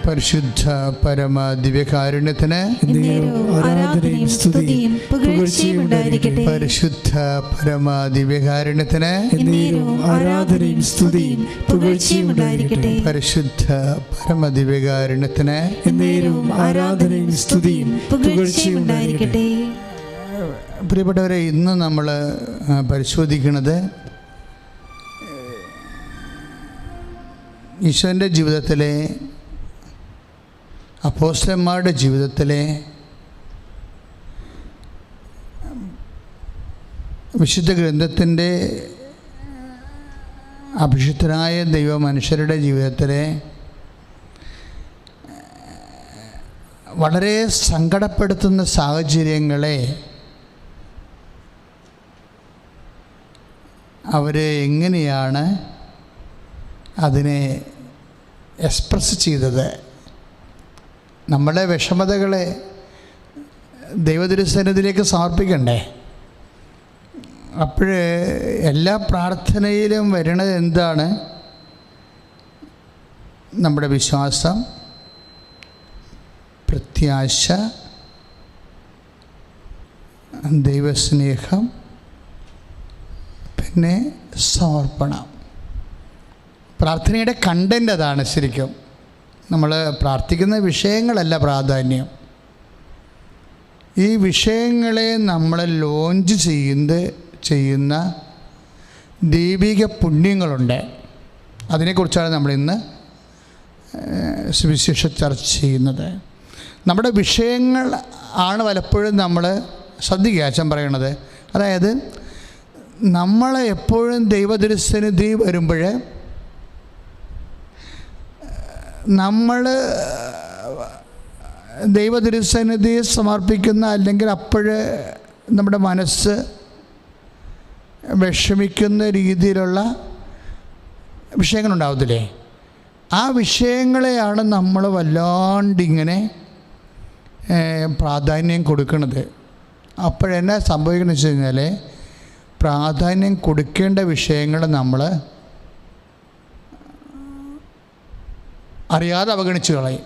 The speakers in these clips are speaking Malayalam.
പരിശുദ്ധ പരമ ദിവ്യകാരുണ്യത്തിന് ആരാധനയും സ്തുതിയും പുകഴ്ചയും ഉണ്ടായിരിക്കട്ടെ. പരിശുദ്ധ പരമ ദിവ്യകാരുണ്യത്തിന് ആരാധനയും സ്തുതിയും പുകഴ്ചയും ഉണ്ടായിരിക്കട്ടെ. പരിശുദ്ധ പരമ ദിവ്യകാരുണ്യത്തിന് ആരാധനയും സ്തുതിയും പുകഴ്ചയും ഉണ്ടായിരിക്കട്ടെ. പ്രിയപ്പെട്ടവരെ, ഇന്ന് നമ്മൾ പരിശോധിക്കുന്നത് ഈശോൻ്റെ ജീവിതത്തിലെ, അപ്പോസ്തലന്മാരുടെ ജീവിതത്തിലെ വിശുദ്ധ ഗ്രന്ഥത്തിൻ്റെ അഭിഷിക്തരായ ദൈവ മനുഷ്യരുടെ ജീവിതത്തിലെ വളരെ സങ്കടപ്പെടുത്തുന്ന സാഹചര്യങ്ങളെ അവർ എങ്ങനെയാണ് അതിനെ എക്സ്പ്രസ് ചെയ്തത്. നമ്മുടെ വിഷമതകളെ ദൈവതിരുസന്നിധിയിലേക്ക് സമർപ്പിക്കണ്ടേ? അപ്പോൾ എല്ലാ പ്രാർത്ഥനയിലും വരുന്നത് എന്താണ്? നമ്മുടെ വിശ്വാസം, പ്രത്യാശ, ദൈവസ്നേഹം, പിന്നെ സമർപ്പണം. പ്രാർത്ഥനയുടെ കണ്ടൻ്റ് അതാണ്. ശരിക്കും നമ്മൾ പ്രാർത്ഥിക്കുന്ന വിഷയങ്ങളല്ല പ്രാധാന്യം. ഈ വിഷയങ്ങളെ നമ്മൾ ലോഞ്ച് ചെയ്യുന്ന ദൈവിക പുണ്യങ്ങളുണ്ട്. അതിനെക്കുറിച്ചാണ് നമ്മളിന്ന് സുവിശേഷ ചർച്ച ചെയ്യുന്നത്. നമ്മുടെ വിഷയങ്ങൾ ആണ് പലപ്പോഴും നമ്മൾ ശ്രദ്ധിക്കുക അച്ഛൻ പറയണത്. അതായത് നമ്മൾ എപ്പോഴും ദൈവതിരുസന്നിധി വരുമ്പോൾ നമ്മൾ ദൈവതിരുസന്നിധിയെ സമർപ്പിക്കുന്ന, അല്ലെങ്കിൽ അപ്പോൾ നമ്മുടെ മനസ്സ് വിഷമിക്കുന്ന രീതിയിലുള്ള വിഷയങ്ങളുണ്ടാവത്തില്ലേ? ആ വിഷയങ്ങളെയാണ് നമ്മൾ വല്ലാണ്ടിങ്ങനെ പ്രാധാന്യം കൊടുക്കുന്നത്. അപ്പോഴെന്നാ സംഭവിക്കണമെന്ന് വെച്ച് കഴിഞ്ഞാൽ, പ്രാധാന്യം കൊടുക്കേണ്ട വിഷയങ്ങൾ നമ്മൾ അറിയാതെ അവഗണിച്ച് കളയും.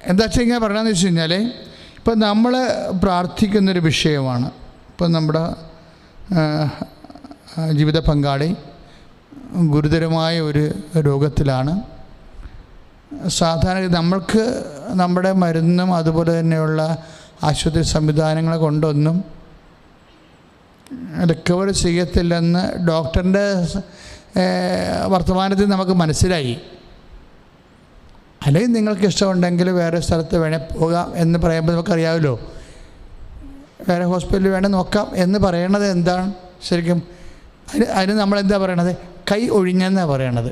എന്താ വെച്ചാൽ ഇങ്ങനെ പറയണമെന്ന് വെച്ച് കഴിഞ്ഞാൽ, ഇപ്പം നമ്മൾ പ്രാർത്ഥിക്കുന്നൊരു വിഷയമാണ്. ഇപ്പം നമ്മുടെ ജീവിത പങ്കാളി ഗുരുതരമായ ഒരു രോഗത്തിലാണ്. സാധാരണ നമ്മൾക്ക് നമ്മുടെ മരുന്നും അതുപോലെ തന്നെയുള്ള ആശുപത്രി സംവിധാനങ്ങൾ കൊണ്ടൊന്നും റിക്കവർ ചെയ്യത്തില്ലെന്ന് ഡോക്ടറിൻ്റെ വർത്തമാനത്തിൽ നമുക്ക് മനസ്സിലായി. അല്ലെങ്കിൽ നിങ്ങൾക്ക് ഇഷ്ടമുണ്ടെങ്കിൽ വേറെ സ്ഥലത്ത് വേണേൽ പോകാം എന്ന് പറയുമ്പോൾ നമുക്കറിയാമല്ലോ, വേറെ ഹോസ്പിറ്റലിൽ വേണേൽ നോക്കാം എന്ന് പറയണത് എന്താണ്? ശരിക്കും അതിന് നമ്മളെന്താ പറയണത്? കൈ ഒഴിഞ്ഞെന്നാണ് പറയണത്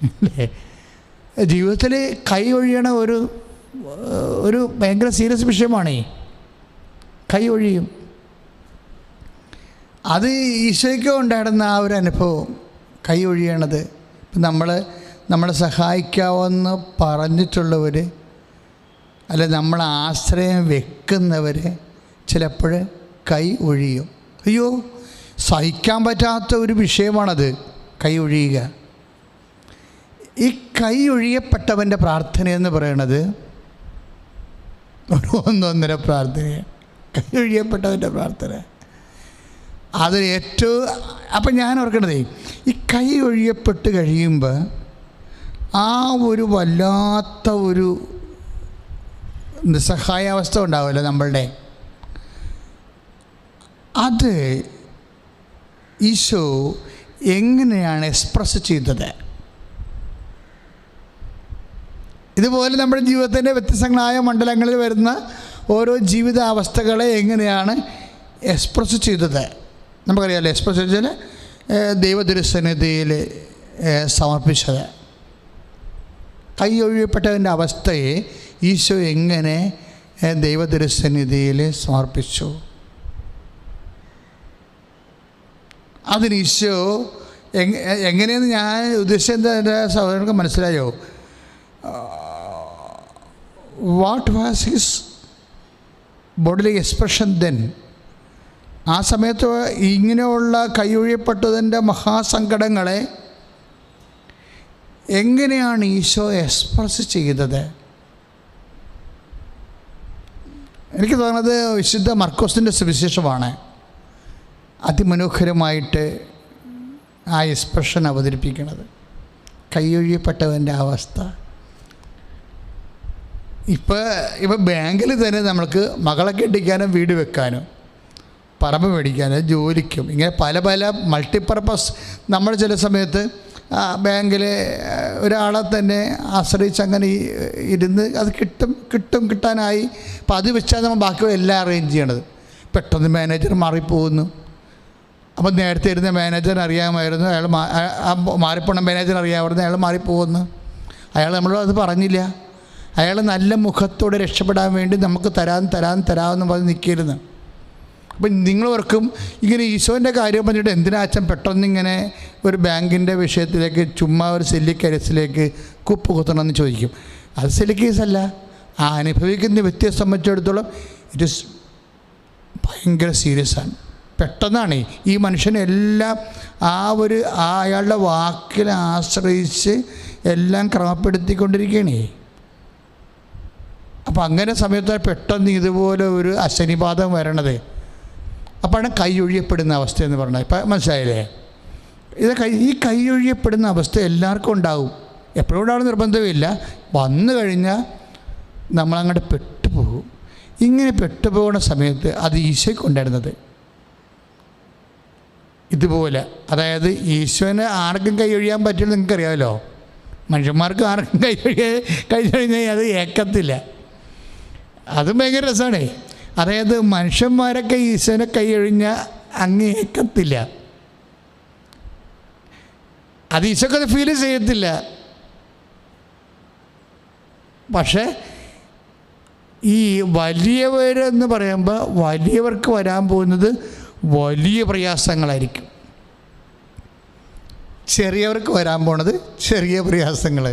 അല്ലേ? ജീവിതത്തിൽ കൈ ഒഴിയണ ഒരു ഭയങ്കര സീരിയസ് വിഷയമാണ്. കൈ ഒഴിയും. അത് ഈശോയ്ക്ക് ഉണ്ടായിരുന്ന ആ ഒരു അനുഭവം, കൈ ഒഴിയണത്. ഇപ്പം നമ്മളെ സഹായിക്കാമെന്ന് പറഞ്ഞിട്ടുള്ളവർ, അല്ല നമ്മൾ ആശ്രയം വെക്കുന്നവർ ചിലപ്പോൾ കൈ ഒഴിയും. അയ്യോ, സഹിക്കാൻ പറ്റാത്ത ഒരു വിഷയമാണത്, കൈ ഒഴിയുക. ഈ കൈ ഒഴിയപ്പെട്ടവൻ്റെ പ്രാർത്ഥനയെന്ന് പറയണത് ഒരു 1.5 പ്രാർത്ഥനയാണ്. കൈ ഒഴിയപ്പെട്ടവൻ്റെ പ്രാർത്ഥന അത് ഏറ്റവും. അപ്പം ഞാൻ ഓർക്കണതേ, ഈ കൈ ഒഴിയപ്പെട്ട് കഴിയുമ്പോൾ ആ ഒരു വല്ലാത്ത ഒരു നിസ്സഹായാവസ്ഥ ഉണ്ടാവുമല്ലോ നമ്മളുടെ. അത് ഈശോ എങ്ങനെയാണ് എക്സ്പ്രസ് ചെയ്തത്? ഇതുപോലെ നമ്മുടെ ജീവിതത്തിൻ്റെ വ്യത്യസ്തങ്ങളായ മണ്ഡലങ്ങളിൽ വരുന്ന ഓരോ ജീവിതാവസ്ഥകളെ എങ്ങനെയാണ് എക്സ്പ്രസ് ചെയ്തത്? നമുക്കറിയാമല്ലോ, എക്സ്പ്രസ് വെച്ചാൽ ദൈവതിരുസന്നിധിയിൽ സമർപ്പിച്ചത്. കൈ ഒഴിയപ്പെട്ടതിൻ്റെ അവസ്ഥയെ ഈശോ എങ്ങനെ ദൈവതിരുസന്നിധിയിൽ സമർപ്പിച്ചു? അതിന് ഈശോ എങ്ങനെയെന്ന് ഞാൻ ഉദ്ദേശിച്ചത് എൻ്റെ സഹോദരങ്ങൾക്ക് മനസ്സിലായോ? What was his bodily expression then? ആ സമയത്ത് ഇങ്ങനെയുള്ള കൈയൊഴിയപ്പെട്ടതിൻ്റെ മഹാസങ്കടങ്ങളെ എങ്ങനെയാണ് ഈശോ എക്സ്പ്രസ് ചെയ്തത്? എനിക്ക് തോന്നുന്നത് വിശുദ്ധ മർക്കോസിൻ്റെ സുവിശേഷമാണ് അതിമനോഹരമായിട്ട് ആ എക്സ്പ്രഷൻ അവതരിപ്പിക്കുന്നത്. കൈയൊഴിയപ്പെട്ടവൻ്റെ അവസ്ഥ. ഇപ്പോൾ ബാങ്കിൽ തന്നെ നമ്മൾക്ക് മകളെ കെട്ടിക്കാനും വീട് വെക്കാനും പറമ്പ് മേടിക്കാനും ജോലിക്കും ഇങ്ങനെ പല പല മൾട്ടിപ്പർപ്പസ് നമ്മൾ ചില സമയത്ത് ബാങ്കിൽ ഒരാളെ തന്നെ ആശ്രയിച്ച് അങ്ങനെ ഇരുന്ന് അത് കിട്ടാനായി. അപ്പം അത് വെച്ചാൽ നമ്മൾ ബാക്കി എല്ലാം അറേഞ്ച് ചെയ്യണത്. പെട്ടെന്ന് മാനേജർ മാറിപ്പോകുന്നു. അപ്പം നേരത്തെ ഇരുന്ന മാനേജറിന് അറിയാമായിരുന്നു, അയാൾ മാറിപ്പോണ മാനേജർ അറിയാമായിരുന്നു, അയാൾ മാറിപ്പോകുന്നു. അയാൾ നമ്മളോട് അത് പറഞ്ഞില്ല. അയാൾ നല്ല മുഖത്തോടെ രക്ഷപ്പെടാൻ വേണ്ടി നമുക്ക് തരാമെന്ന് പറഞ്ഞ് നിൽക്കരുത്. അപ്പം നിങ്ങളവർക്കും ഇങ്ങനെ ഈശോൻ്റെ കാര്യം പറഞ്ഞിട്ട് എന്തിനാ അച്ഛൻ പെട്ടെന്നിങ്ങനെ ഒരു ബാങ്കിൻ്റെ വിഷയത്തിലേക്ക് ചുമ്മാ ഒരു സില്ലി കേസിലേക്ക് കുപ്പ് കുത്തണമെന്ന് ചോദിക്കും. അത് സില്ലി കേസല്ല. ആ അനുഭവിക്കുന്ന വ്യക്തിയെ സംബന്ധിച്ചിടത്തോളം ഇറ്റ് ഇസ് ഭയങ്കര സീരിയസ് ആണ്. പെട്ടെന്നാണ് ഈ മനുഷ്യനെല്ലാം അയാളുടെ വാക്കിൽ ആശ്രയിച്ച് എല്ലാം ക്രമപ്പെടുത്തിക്കൊണ്ടിരിക്കുകയാണ്. അപ്പം അങ്ങനെ സമയത്ത് പെട്ടെന്ന് ഇതുപോലെ ഒരു അശനിപാതം വരണത്. അപ്പോഴാണ് കൈ ഒഴിയപ്പെടുന്ന അവസ്ഥ എന്ന് പറഞ്ഞത്. ഇപ്പം മനസ്സിലായില്ലേ? ഈ കൈ ഒഴിയപ്പെടുന്ന അവസ്ഥ എല്ലാവർക്കും ഉണ്ടാവും. എപ്പോഴും ഉണ്ടാവുന്ന നിർബന്ധമില്ല. വന്നു കഴിഞ്ഞാൽ നമ്മളങ്ങോട്ട് പെട്ടുപോകും. ഇങ്ങനെ പെട്ടുപോകുന്ന സമയത്ത് അത് ഈശോയ്ക്ക് ഉണ്ടായിരുന്നത് ഇതുപോലെ. അതായത് ഈശോനെ ആർക്കും കൈ ഒഴിയാൻ പറ്റില്ല, നിങ്ങൾക്കറിയാമല്ലോ. മനുഷ്യന്മാർക്ക് ആർക്കും കൈ കഴിഞ്ഞാൽ അത് ഏക്കത്തില്ല. അതും ഭയങ്കര രസമാണ്. അതായത് മനുഷ്യന്മാരൊക്കെ ഈശോനെ കൈയൊഴിഞ്ഞാൽ അങ്ങ് ഏക്കത്തില്ല. അത് ഈശോക്കത് ഫീൽ ചെയ്യത്തില്ല. പക്ഷേ ഈ വലിയവരെന്ന് പറയുമ്പോൾ വലിയവർക്ക് വരാൻ പോകുന്നത് വലിയ പ്രയാസങ്ങളായിരിക്കും. ചെറിയവർക്ക് വരാൻ പോണത് ചെറിയ പ്രയാസങ്ങൾ.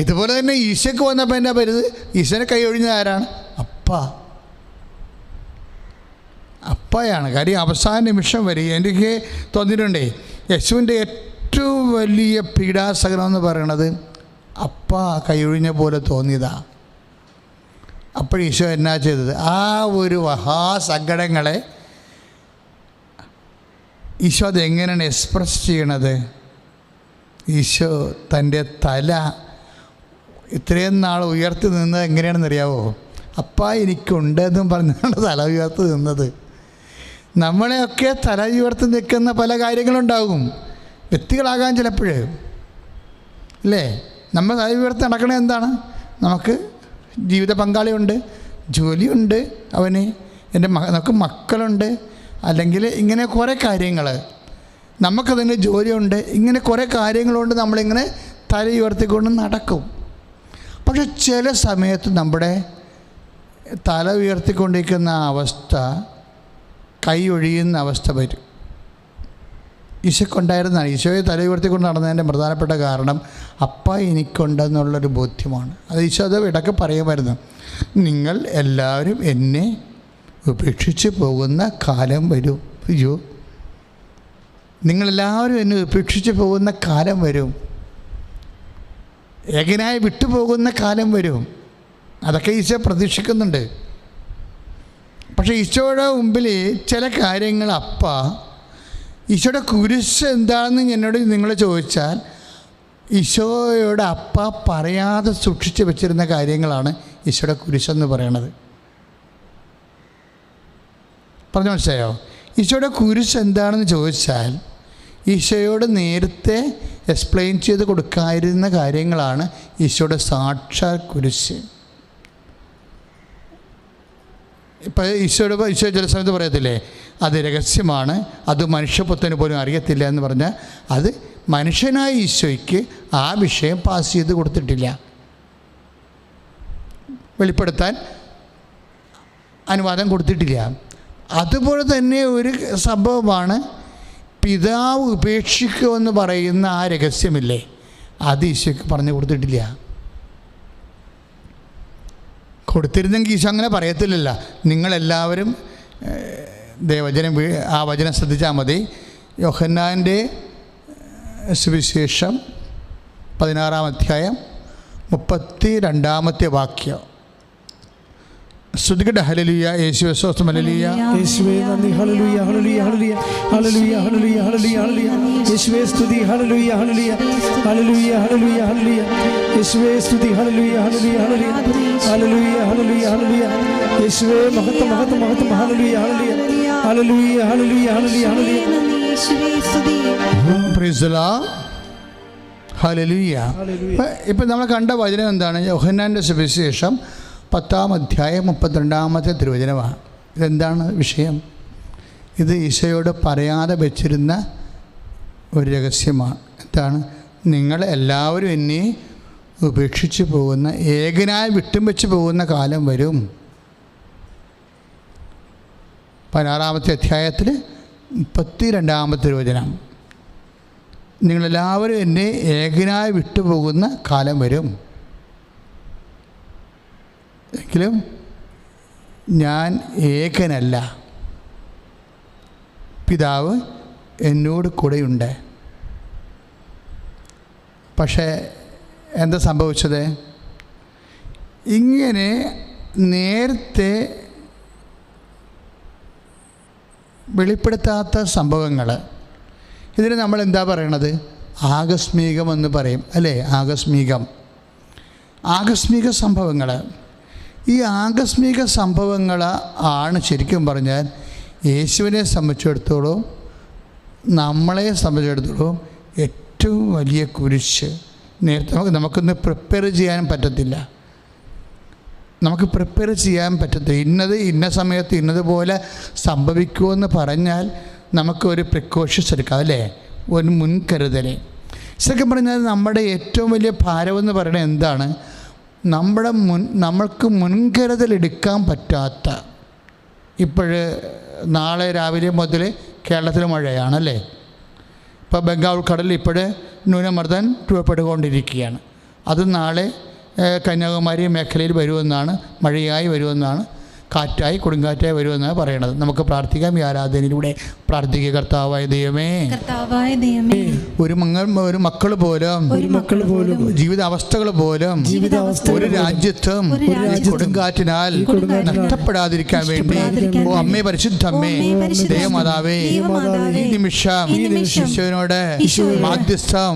ഇതുപോലെ തന്നെ ഈശോയ്ക്ക് വന്നപ്പോൾ എന്നാ വരുന്നത്? ഈശോനെ കൈ ഒഴിഞ്ഞ ആരാണ്? അപ്പയാണ്. കാര്യം അവസാന നിമിഷം വരെ എനിക്ക് തോന്നിയിട്ടുണ്ടേ യേശുവിൻ്റെ ഏറ്റവും വലിയ പീഡാസഹനം എന്ന് പറയണത് അപ്പ കൈയൊഴിഞ്ഞ പോലെ തോന്നിയതാ. അപ്പോൾ ഈശോ എന്നാ ചെയ്തത്? ആ ഒരു മഹാസങ്കടങ്ങളെ ഈശോ അതെങ്ങനെയാണ് എക്സ്പ്രസ് ചെയ്യണത്? ഈശോ തൻ്റെ തല ഇത്രയും നാൾ ഉയർത്തി നിന്നത് എങ്ങനെയാണെന്നറിയാവോ? അപ്പാ എനിക്കുണ്ടെന്നും പറഞ്ഞാണ് തല ഉയർത്തി നിന്നത്. നമ്മളെയൊക്കെ തല ഉയർത്തി നിൽക്കുന്ന പല കാര്യങ്ങളുണ്ടാകും. വ്യക്തികളാകാൻ ചിലപ്പോഴേ അല്ലേ? നമ്മൾ തല ഉയർത്തി നടക്കണത് എന്താണ്? നമുക്ക് ജീവിത പങ്കാളിയുണ്ട്, ജോലിയുണ്ട്, നമുക്ക് മക്കളുണ്ട്, അല്ലെങ്കിൽ ഇങ്ങനെ കുറേ കാര്യങ്ങൾ, നമുക്കതിന് ജോലിയുണ്ട്, ഇങ്ങനെ കുറേ കാര്യങ്ങളുണ്ട്. നമ്മളിങ്ങനെ തല ഉയർത്തിക്കൊണ്ട് നടക്കും. പക്ഷെ ചില സമയത്ത് നമ്മുടെ തല ഉയർത്തിക്കൊണ്ടിരിക്കുന്ന അവസ്ഥ കൈ ഒഴിയുന്ന അവസ്ഥ വരും. ഈശോയ്ക്കുണ്ടായിരുന്നതാണ്. ഈശോയെ തല ഉയർത്തിക്കൊണ്ട് നടന്നതിൻ്റെ പ്രധാനപ്പെട്ട കാരണം അപ്പ എനിക്കുണ്ടെന്നുള്ളൊരു ബോധ്യമാണ്. അത് ഈശോ അത് ഇടയ്ക്ക് പറയുമായിരുന്നു. നിങ്ങൾ എല്ലാവരും എന്നെ ഉപേക്ഷിച്ച് പോകുന്ന കാലം വരും. അയ്യോ, നിങ്ങളെല്ലാവരും എന്നെ ഉപേക്ഷിച്ച് പോകുന്ന കാലം വരും. ഏകനായി വിട്ടുപോകുന്ന കാലം വരും. അതൊക്കെ ഈശോ പ്രതീക്ഷിക്കുന്നുണ്ട്. പക്ഷേ ഈശോയുടെ മുമ്പിൽ ചില കാര്യങ്ങൾ ഈശോയുടെ കുരിശ് എന്താണെന്ന് നിങ്ങൾ ചോദിച്ചാൽ ഈശോയുടെ പറയാതെ സൂക്ഷിച്ച് വെച്ചിരുന്ന കാര്യങ്ങളാണ് ഈശോയുടെ കുരിശെന്ന് പറയണത്. പറഞ്ഞു മനസ്സിലായോ? ഈശോയുടെ കുരിശ് എന്താണെന്ന് ചോദിച്ചാൽ ഈശോയോട് നേരത്തെ എക്സ്പ്ലെയിൻ ചെയ്ത് കൊടുക്കാതിരുന്ന കാര്യങ്ങളാണ് ഈശോയുടെ സാക്ഷാൽ കുരിശ്. ഇപ്പോൾ ഈശോ ചില സമയത്ത് പറയത്തില്ലേ, അത് രഹസ്യമാണ്, അത് മനുഷ്യപുത്രന് പോലും അറിയത്തില്ല എന്ന് പറഞ്ഞാൽ അത് മനുഷ്യനായ ഈശോയ്ക്ക് ആ വിഷയം പാസ് ചെയ്ത് കൊടുത്തിട്ടില്ല, വെളിപ്പെടുത്താൻ അനുവാദം കൊടുത്തിട്ടില്ല. അതുപോലെ തന്നെ ഒരു സംഭവമാണ് പിതാവ് ഉപേക്ഷിക്കുമെന്ന് പറയുന്ന ആ രഹസ്യമില്ലേ, അത് ഈശോയ്ക്ക് പറഞ്ഞു കൊടുത്തിട്ടില്ല. കൊടുത്തിരുന്നെങ്കിൽ ഈശോ അങ്ങനെ പറയത്തില്ലല്ല. നിങ്ങളെല്ലാവരും ആ വചനം ശ്രദ്ധിച്ചാൽ മതി. യോഹന്നാൻ്റെ സുവിശേഷം 16-ാം അധ്യായം 32-ാമത്തെ വാക്യം. ശ്രുതികട ഹല്ലേലൂയ. യേശുവേ സ്തോത്രം. ഹല്ലേലൂയ. യേശുവേ നന്ദി. ഹല്ലേലൂയ ഹല്ലേലൂയ ഹല്ലേലൂയ ഹല്ലേലൂയ ഹല്ലേലൂയ ഹല്ലേലൂയ ഹല്ലേലൂയ. യേശുവേ സ്തുതി. ഹല്ലേലൂയ ഹല്ലേലൂയ ഹല്ലേലൂയ ഹല്ലേലൂയ ഹല്ലേലൂയ. യേശുവേ സ്തുതി. ഹല്ലേലൂയ ഹല്ലേലൂയ ഹല്ലേലൂയ ഹല്ലേലൂയ ഹല്ലേലൂയ ഹല്ലേലൂയ. യേശുവേ മഹത്വം മഹത്വം മഹത്വം. ഹല്ലേലൂയ ഹല്ലേലൂയ ഹല്ലേലൂയ ഹല്ലേലൂയ ഹല്ലേലൂയ ഹല്ലേലൂയ. യേശുവേ സ്തുതി. Praise the Lord. ഹല്ലേലൂയ. ഇപ്പം നമ്മൾ കണ്ട വചനം എന്താണ്? യോഹന്നാൻ്റെ സുവിശേഷം 10-ാം അധ്യായം 32-ാമത്തെ തിരുവചനമാണ്. ഇതെന്താണ് വിഷയം? ഇത് ഈശോയോട് പറയാതെ വെച്ചിരുന്ന ഒരു രഹസ്യമാണ്. എന്താണ്? നിങ്ങൾ എല്ലാവരും എന്നെ ഉപേക്ഷിച്ച് പോകുന്ന, ഏകനായി വിട്ടും വെച്ച് പോകുന്ന കാലം വരും. 16-ാമത്തെ അധ്യായത്തിൽ 32-ാമത്തെ തിരുവചനം. നിങ്ങളെല്ലാവരും എന്നെ ഏകനായി വിട്ടുപോകുന്ന കാലം വരും, എങ്കിലും ഞാൻ ഏകനല്ല, പിതാവ് എന്നോട് കൂടെയുണ്ട്. പക്ഷേ എന്താ സംഭവിച്ചത്? ഇങ്ങനെ നേരത്തെ വെളിപ്പെടുത്താത്ത സംഭവങ്ങൾ, ഇതിന് നമ്മൾ എന്താ പറയണത്? ആകസ്മികം എന്ന് പറയും അല്ലേ? ആകസ്മിക സംഭവങ്ങൾ. ഈ ആകസ്മിക സംഭവങ്ങൾ ആണ് ശരിക്കും പറഞ്ഞാൽ യേശുവിനെ സംബന്ധിച്ചിടത്തോളം, നമ്മളെ സംബന്ധിച്ചിടത്തോളം ഏറ്റവും വലിയ കുരിശ്. നേരത്തെ നമുക്കൊന്ന് പ്രിപ്പയർ ചെയ്യാൻ പറ്റത്തില്ല. ഇന്നത് ഇന്ന സമയത്ത് ഇന്നതുപോലെ സംഭവിക്കുമെന്ന് പറഞ്ഞാൽ നമുക്കൊരു പ്രിക്കോഷൻസ് എടുക്കാം അല്ലേ? ഒരു മുൻകരുതൽ. ശരിക്കും പറഞ്ഞാൽ നമ്മുടെ ഏറ്റവും വലിയ ഭാരമെന്ന് പറയുന്നത് എന്താണ്? നമ്മൾക്ക് മുൻകരുതലെടുക്കാൻ പറ്റാത്ത. നാളെ രാവിലെ മുതൽ കേരളത്തിൽ മഴയാണല്ലേ? ഇപ്പോൾ ബംഗാൾ ഉൾക്കടലിൽ ന്യൂനമർദ്ദം രൂപപ്പെട്ടുകൊണ്ടിരിക്കുകയാണ്. അത് നാളെ കന്യാകുമാരി മേഖലയിൽ വരുമെന്നാണ്, മഴയായി വരുമെന്നാണ്, കാറ്റായി കൊടുങ്കാറ്റായി വരുമെന്നാണ് പറയണത്. നമുക്ക് പ്രാർത്ഥിക്കാം. ഈ ആരാധനയിലൂടെ പ്രാർത്ഥിക്കുക. കർത്താവായ ദൈവമേ, ഒരു മക്കൾ പോലും ജീവിതാവസ്ഥകൾ പോലും ഒരു രാജ്യത്തും കൊടുങ്കാറ്റിനാൽ നഷ്ടപ്പെടാതിരിക്കാൻ വേണ്ടി അമ്മേ, പരിശുദ്ധമ്മേ, ദേവമാതാവേ, ഈ നിമിഷം ഈശോയോട് മാധ്യസ്ഥം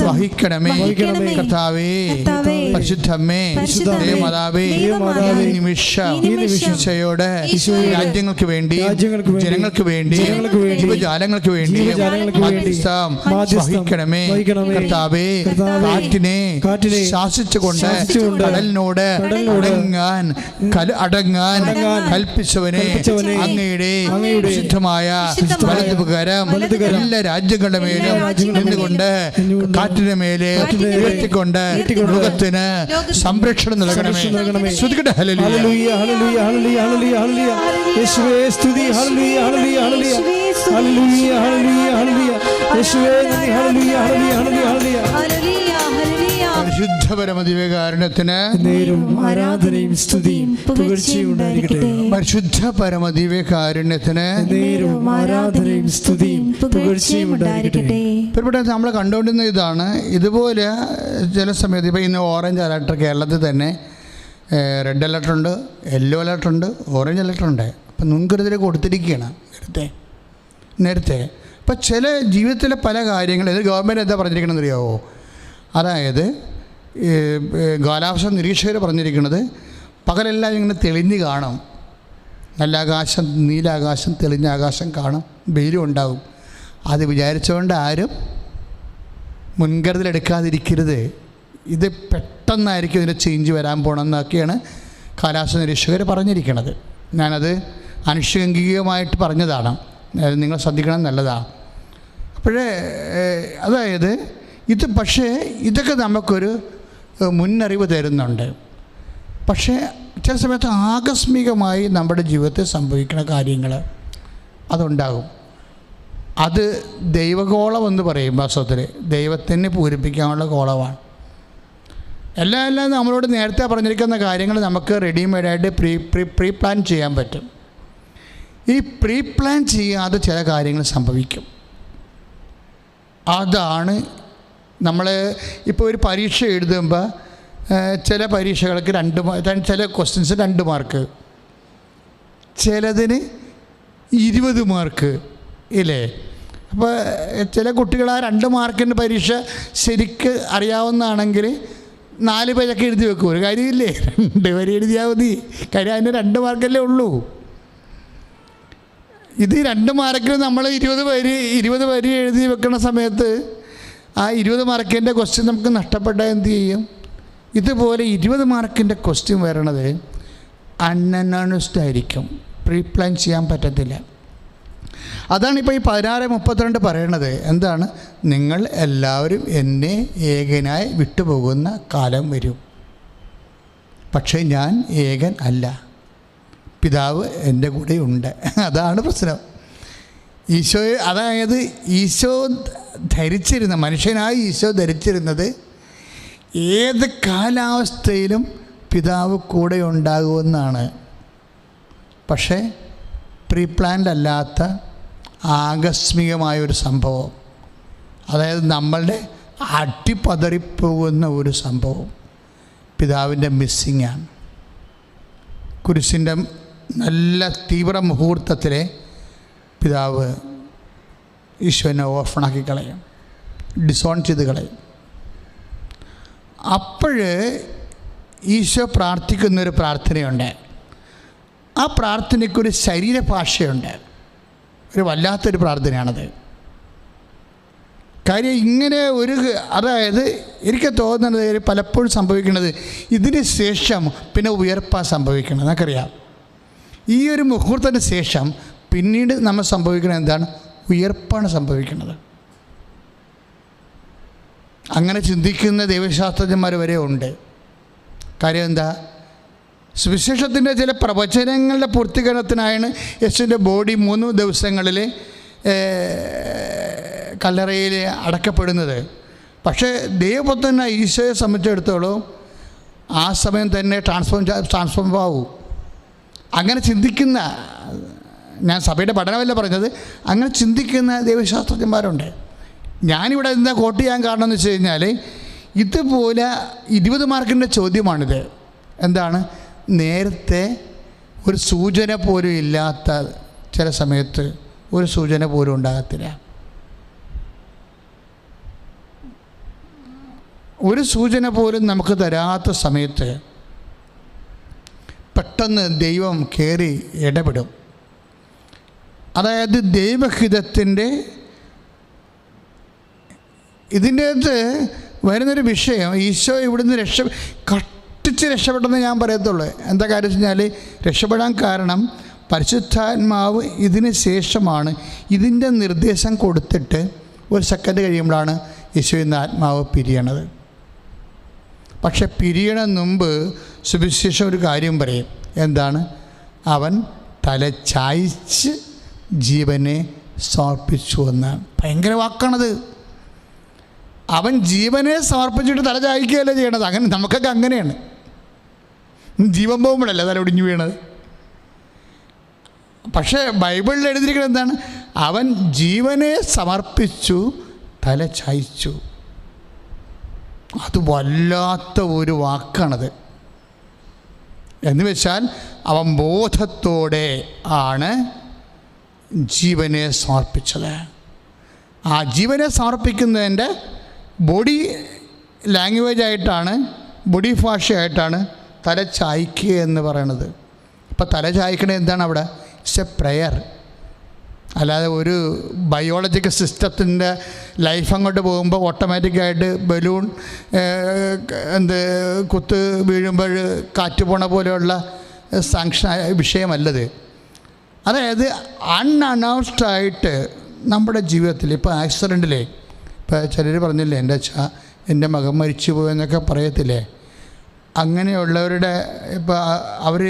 വഹിക്കണമേ. കർത്താവേ, പരിശുദ്ധമ്മേ, ദേവമാതാവേ, ഈ നിമിഷം ഈശോയോട് രാജ്യങ്ങൾക്ക് വേണ്ടി, ജനങ്ങൾക്ക് വേണ്ടി, ജീവജാലങ്ങൾക്ക് വേണ്ടി മാധ്യസ്ഥം വഹിക്കണമേ. കർത്താവേ, കാറ്റിനെ ശാസിച്ചുകൊണ്ട് കടലിനോട് അടങ്ങാൻ കൽപ്പിച്ചവനെ, അങ്ങയുടെ വിശുദ്ധമായ വലതുകരം എല്ലാ രാജ്യങ്ങളുടെ മേലും നിന്നുകൊണ്ട് കാറ്റിന്റെ മേലെ ഉയർത്തിക്കൊണ്ട് ലോകത്തിന് സംരക്ഷണം നൽകണമേ. ശ്രുതികട്ടെ. ഹല്ലേലൂയ ഹല്ലേലൂയ ഹല്ലേലൂയ ഹല്ലേലൂയ. യേശുവേ സ്തുതി. ഹല്ലേലൂയ ഹല്ലേലൂയ ഹല്ലേലൂയ ഹല്ലേലൂയ ഹല്ലേലൂയ ഹല്ലേലൂയ. യേശുവേ നന്ദി. ഹല്ലേലൂയ ഹല്ലേലൂയ ഹല്ലേലൂയ ഹല്ലേലൂയ. പരിശുദ്ധ പരമദിവ്യകാരുണ്യത്തിന് നേരും ആരാധനയും സ്തുതിയും പുകഴ്ചയും ഉണ്ടായിരിക്കട്ടെ. പരിശുദ്ധ പരമദിവ്യകാരുണ്യത്തിന് നേരും ആരാധനയും സ്തുതിയും പുകഴ്ചയും ഉണ്ടായിരിക്കട്ടെ. ഇവിടെ നമ്മൾ കണ്ടുകൊണ്ടിരുന്ന ഇതാണ്. ഇതുപോലെ ചില സമയത്ത് ഇപ്പോൾ ഇന്ന് ഓറഞ്ച് അലർട്ട്, കേരളത്തിൽ തന്നെ റെഡ് അലർട്ടുണ്ട്, യെല്ലോ അലർട്ടുണ്ട്, ഓറഞ്ച് അലർട്ടുണ്ട്. അപ്പം മുൻകരുതൽ കൊടുത്തിരിക്കുകയാണ് നേരത്തെ. അപ്പം ചില ജീവിതത്തിലെ പല കാര്യങ്ങൾ ഇത് ഗവൺമെൻറ് എന്താ പറഞ്ഞിരിക്കണമെന്ന് അറിയാമോ? അതായത് കാലാവസ്ഥ നിരീക്ഷകർ പറഞ്ഞിരിക്കുന്നത് പകലെല്ലാം ഇങ്ങനെ തെളിഞ്ഞ് കാണും, നല്ല ആകാശം, നീലാകാശം, തെളിഞ്ഞ ആകാശം കാണും, വെയിലും ഉണ്ടാകും. അത് വിചാരിച്ചുകൊണ്ട് ആരും മുൻകരുതലെടുക്കാതിരിക്കരുത്. ഇത് പെട്ടെന്നായിരിക്കും ഇതിൻ്റെ ചേഞ്ച് വരാൻ പോകണമെന്നൊക്കെയാണ് കാലാവസ്ഥ നിരീക്ഷകർ പറഞ്ഞിരിക്കുന്നത്. ഞാനത് അനുഷംഗികമായിട്ട് പറഞ്ഞതാണ്, നിങ്ങൾ ശ്രദ്ധിക്കണം, നല്ലതാണ്. അതായത് പക്ഷേ ഇതൊക്കെ നമുക്കൊരു മുന്നറിവ് തരുന്നുണ്ട്. പക്ഷേ ചില സമയത്ത് ആകസ്മികമായി നമ്മുടെ ജീവിതത്തിൽ സംഭവിക്കുന്ന കാര്യങ്ങൾ അതുണ്ടാകും. അത് ദൈവകോളം എന്ന് പറയും. വാസ്തവത്തിൽ ദൈവത്തിനെ പൂരിപ്പിക്കാനുള്ള കോളമാണ്. എല്ലാം നമ്മളോട് നേരത്തെ പറഞ്ഞിരിക്കുന്ന കാര്യങ്ങൾ നമുക്ക് റെഡിമെയ്ഡായിട്ട് പ്രീ പ്ലാൻ ചെയ്യാൻ പറ്റും. ഈ പ്രീ പ്ലാൻ ചെയ്യാതെ ചില കാര്യങ്ങൾ സംഭവിക്കും. അതാണ് നമ്മൾ ഇപ്പോൾ ഒരു പരീക്ഷ എഴുതുമ്പോൾ ചില പരീക്ഷകൾക്ക് ചില ക്വസ്റ്റ്യൻസ് 2 മാർക്ക്, ചിലതിന് 20 മാർക്ക് ഇല്ലേ. അപ്പോൾ ചില കുട്ടികൾ ആ 2 മാർക്കിൻ്റെ പരീക്ഷ ശരിക്ക് അറിയാവുന്നതാണെങ്കിൽ 4 പേജൊക്കെ എഴുതി വെക്കും. ഒരു കാര്യമില്ലേ, 2 വരി എഴുതിയാൽ മതി. കാര്യം അതിന് 2 മാർക്കല്ലേ ഉള്ളൂ. ഇത് 2 മാർക്കിന് നമ്മൾ 20 വരി എഴുതി വെക്കുന്ന സമയത്ത് ആ 20 മാർക്കിൻ്റെ ക്വസ്റ്റ്യൻ നമുക്ക് നഷ്ടപ്പെട്ടാൽ എന്ത് ചെയ്യും? ഇതുപോലെ 20 മാർക്കിൻ്റെ ക്വസ്റ്റ്യൻ വരണത് അൺഅനൗൺസ്ഡ് ആയിരിക്കും, പ്രീ പ്ലാൻ ചെയ്യാൻ പറ്റത്തില്ല. അതാണ് ഇപ്പോൾ ഈ 16:32 പറയണത്. എന്താണ്? നിങ്ങൾ എല്ലാവരും എന്നെ ഏകനായി വിട്ടുപോകുന്ന കാലം വരും, പക്ഷേ ഞാൻ ഏകൻ അല്ല, പിതാവ് എൻ്റെ കൂടെ ഉണ്ട്. അതാണ് പ്രശ്നം. അതായത് ഈശോ ധരിച്ചിരുന്ന, മനുഷ്യനായി ഈശോ ധരിച്ചിരുന്നത് ഏത് കാലാവസ്ഥയിലും പിതാവ് കൂടെ ഉണ്ടാകുമെന്നാണ്. പക്ഷേ പ്രീ പ്ലാൻഡ് അല്ലാത്ത ആകസ്മികമായൊരു സംഭവം, അതായത് നമ്മളുടെ അടിപതറിപ്പോകുന്ന ഒരു സംഭവം പിതാവിൻ്റെ മിസ്സിങ്ങാണ്. കുരിശിൻ്റെ നല്ല തീവ്ര മുഹൂർത്തത്തിലെ പിതാവ് ഈശോനെ ഓഫണാക്കി കളയും, ഡിസോൺ ചെയ്ത് കളയും. അപ്പോഴ് ഈശോ പ്രാർത്ഥിക്കുന്നൊരു പ്രാർത്ഥനയുണ്ട്. ആ പ്രാർത്ഥനയ്ക്കൊരു ശരീരഭാഷയുണ്ട്, ഒരു വല്ലാത്തൊരു പ്രാർത്ഥനയാണത്. കാര്യം ഇങ്ങനെ അതായത് എനിക്ക് തോന്നുന്നത് പലപ്പോഴും സംഭവിക്കുന്നത് ഇതിന് ശേഷം പിന്നെ ഉയർപ്പാ സംഭവിക്കണം. നമുക്കറിയാം ഈ ഒരു മുഹൂർത്തത്തിന് ശേഷം പിന്നീട് നമ്മൾ സംഭവിക്കുന്നത് എന്താണ്? ഉയർപ്പാണ് സംഭവിക്കുന്നത്. അങ്ങനെ ചിന്തിക്കുന്ന ദൈവശാസ്ത്രജ്ഞന്മാർ വരെ ഉണ്ട്. കാര്യം എന്താ? സുവിശേഷത്തിൻ്റെ ചില പ്രവചനങ്ങളുടെ പൂർത്തീകരണത്തിനായാണ് യേശുവിൻ്റെ ബോഡി 3 ദിവസങ്ങളിൽ കല്ലറയിൽ അടക്കപ്പെടുന്നത്. പക്ഷേ ദൈവപുത്രനായ ഈശോയെ സംബന്ധിച്ചിടത്തോളം ആ സമയം തന്നെ ട്രാൻസ്ഫോം ആവും. അങ്ങനെ ചിന്തിക്കുന്ന, ഞാൻ സഭയുടെ പഠനമല്ല പറഞ്ഞത്, അങ്ങനെ ചിന്തിക്കുന്ന ദൈവശാസ്ത്രജ്ഞന്മാരുണ്ട്. ഞാനിവിടെ എന്താ കോട്ട് ചെയ്യാൻ കാരണം എന്ന് വെച്ച് കഴിഞ്ഞാൽ ഇതുപോലെ 20 മാർക്കിൻ്റെ ചോദ്യമാണിത്. എന്താണ്? നേരത്തെ ഒരു സൂചന പോലും ഇല്ലാത്ത ചില സമയത്ത് ഒരു സൂചന പോലും ഉണ്ടാകത്തില്ല. ഒരു സൂചന പോലും നമുക്ക് തരാത്ത സമയത്ത് പെട്ടെന്ന് ദൈവം കയറി ഇടപെടും. അതായത് ദൈവഹിതത്തിൻ്റെ ഇതിൻ്റെ അകത്ത് വരുന്നൊരു വിഷയം, ഈശോ ഇവിടുന്ന് കട്ടിച്ച് രക്ഷപ്പെട്ടെന്ന് ഞാൻ പറയത്തുള്ളൂ. എന്താ കാര്യം വെച്ച് കഴിഞ്ഞാൽ രക്ഷപ്പെടാൻ കാരണം പരിശുദ്ധാത്മാവ് ഇതിന് ശേഷമാണ് ഇതിൻ്റെ നിർദ്ദേശം കൊടുത്തിട്ട് ഒരു സെക്കൻഡ് കഴിയുമ്പോഴാണ് ഈശോയിൽ നിന്ന് ആത്മാവ് പിരിയണത്. പക്ഷെ പിരിയണ മുമ്പ് സുവിശേഷം ഒരു കാര്യം പറയും. എന്താണ്? അവൻ തല ചായ്ച്ച് ജീവനെ സമർപ്പിച്ചു എന്ന്. ഭയങ്കര വാക്കാണത്. അവൻ ജീവനെ സമർപ്പിച്ചിട്ട് തല ചായ്ക്കുകയല്ല ചെയ്യണത്. അങ്ങനെ നമുക്കൊക്കെ അങ്ങനെയാണ്. ജീവൻ പോകുമ്പോഴല്ലേ തല ഒടിഞ്ഞു വീണത്. പക്ഷേ ബൈബിളിൽ എഴുതിയിരിക്കുന്നത് എന്താണ്? അവൻ ജീവനെ സമർപ്പിച്ചു, തല ചായ്ച്ചു. അത് വല്ലാത്ത ഒരു വാക്കാണത്. എന്ന് വെച്ചാൽ അവൻ ബോധത്തോടെ ആണ് ജീവനെ സമർപ്പിച്ചത്. ആ ജീവനെ സമർപ്പിക്കുന്നതിൻ്റെ ബോഡി ലാംഗ്വേജായിട്ടാണ്, ബോഡി ഭാഷയായിട്ടാണ് തല ചായ്ക്കുക എന്ന് പറയണത്. അപ്പോൾ തല ചായ്ക്കണത് എന്താണ് അവിടെ? It's A prayer. അല്ലാതെ ഒരു ബയോളജിക്കൽ സിസ്റ്റത്തിൻ്റെ ലൈഫ് അങ്ങോട്ട് പോകുമ്പോൾ ഓട്ടോമാറ്റിക്കായിട്ട് ബലൂൺ കുത്ത് വീഴുമ്പോൾ കാറ്റ് പോണ പോലെയുള്ള സാങ്ഷൻ വിഷയമല്ലത്. അതായത് അൺഅനൗൺസ്ഡായിട്ട് നമ്മുടെ ജീവിതത്തിൽ ഇപ്പോൾ ആക്സിഡൻറ്റിലെ ഇപ്പോൾ ചിലർ പറഞ്ഞില്ലേ, എൻ്റെ മകൻ മരിച്ചു പോയെന്നൊക്കെ പറയത്തില്ലേ. അങ്ങനെയുള്ളവരുടെ ഇപ്പോൾ അവർ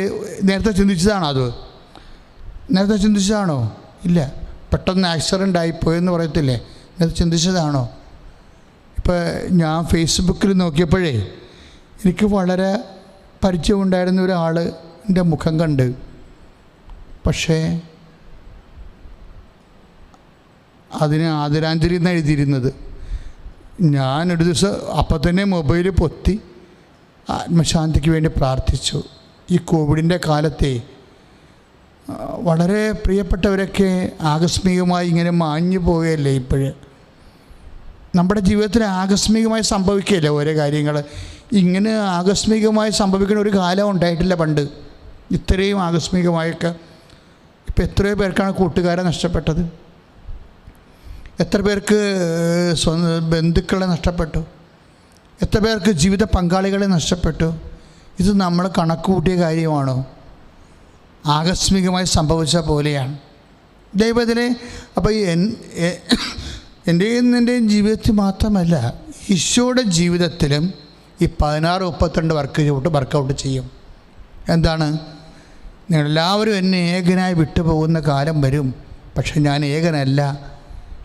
നേരത്തെ ചിന്തിച്ചതാണോ? നേരത്തെ ചിന്തിച്ചതാണോ? ഇല്ല. പെട്ടെന്ന് ആക്സിഡൻ്റ് ആയിപ്പോയെന്ന് പറയത്തില്ലേ, നേരത്തെ ചിന്തിച്ചതാണോ? ഇപ്പോൾ ഞാൻ ഫേസ്ബുക്കിൽ നോക്കിയപ്പോഴേ എനിക്ക് വളരെ പരിചയമുണ്ടായിരുന്ന ഒരാളിൻ്റെ മുഖം കണ്ട്. പക്ഷേ അതിന് ആദരാഞ്ജലി എന്ന് എഴുതിയിരുന്നത്. ഞാനൊരു ദിവസം അപ്പം തന്നെ മൊബൈൽ പൊത്തി ആത്മശാന്തിക്ക് വേണ്ടി പ്രാർത്ഥിച്ചു. ഈ കോവിഡിൻ്റെ കാലത്തെ വളരെ പ്രിയപ്പെട്ടവരൊക്കെ ആകസ്മികമായി ഇങ്ങനെ മാഞ്ഞു പോവുകയല്ലേ. ഇപ്പോഴ് നമ്മുടെ ജീവിതത്തിൽ ആകസ്മികമായി സംഭവിക്കുകയല്ലേ ഓരോ കാര്യങ്ങൾ. ഇങ്ങനെ ആകസ്മികമായി സംഭവിക്കുന്ന ഒരു കാലം ഉണ്ടായിട്ടില്ല പണ്ട്. ഇത്രയും ആകസ്മികമായൊക്കെ ഇപ്പം എത്രയോ പേർക്കാണ് കൂട്ടുകാരെ നഷ്ടപ്പെട്ടത്, എത്ര പേർക്ക് ബന്ധുക്കളെ നഷ്ടപ്പെട്ടു, എത്ര പേർക്ക് ജീവിത പങ്കാളികളെ നഷ്ടപ്പെട്ടു. ഇത് നമ്മൾ കണക്ക് കൂട്ടിയ കാര്യമാണോ? ആകസ്മികമായി സംഭവിച്ച പോലെയാണ് ദൈവത്തിലെ. അപ്പോൾ എൻ്റെയും നിൻ്റെയും ജീവിതത്തിൽ മാത്രമല്ല, ഈശോയുടെ ജീവിതത്തിലും ഈ 16-32 വർക്കൗട്ട് ചെയ്യും. എന്താണ്? നിങ്ങളെല്ലാവരും എന്നെ ഏകനായി വിട്ടുപോകുന്ന കാലം വരും, പക്ഷെ ഞാൻ ഏകനല്ല,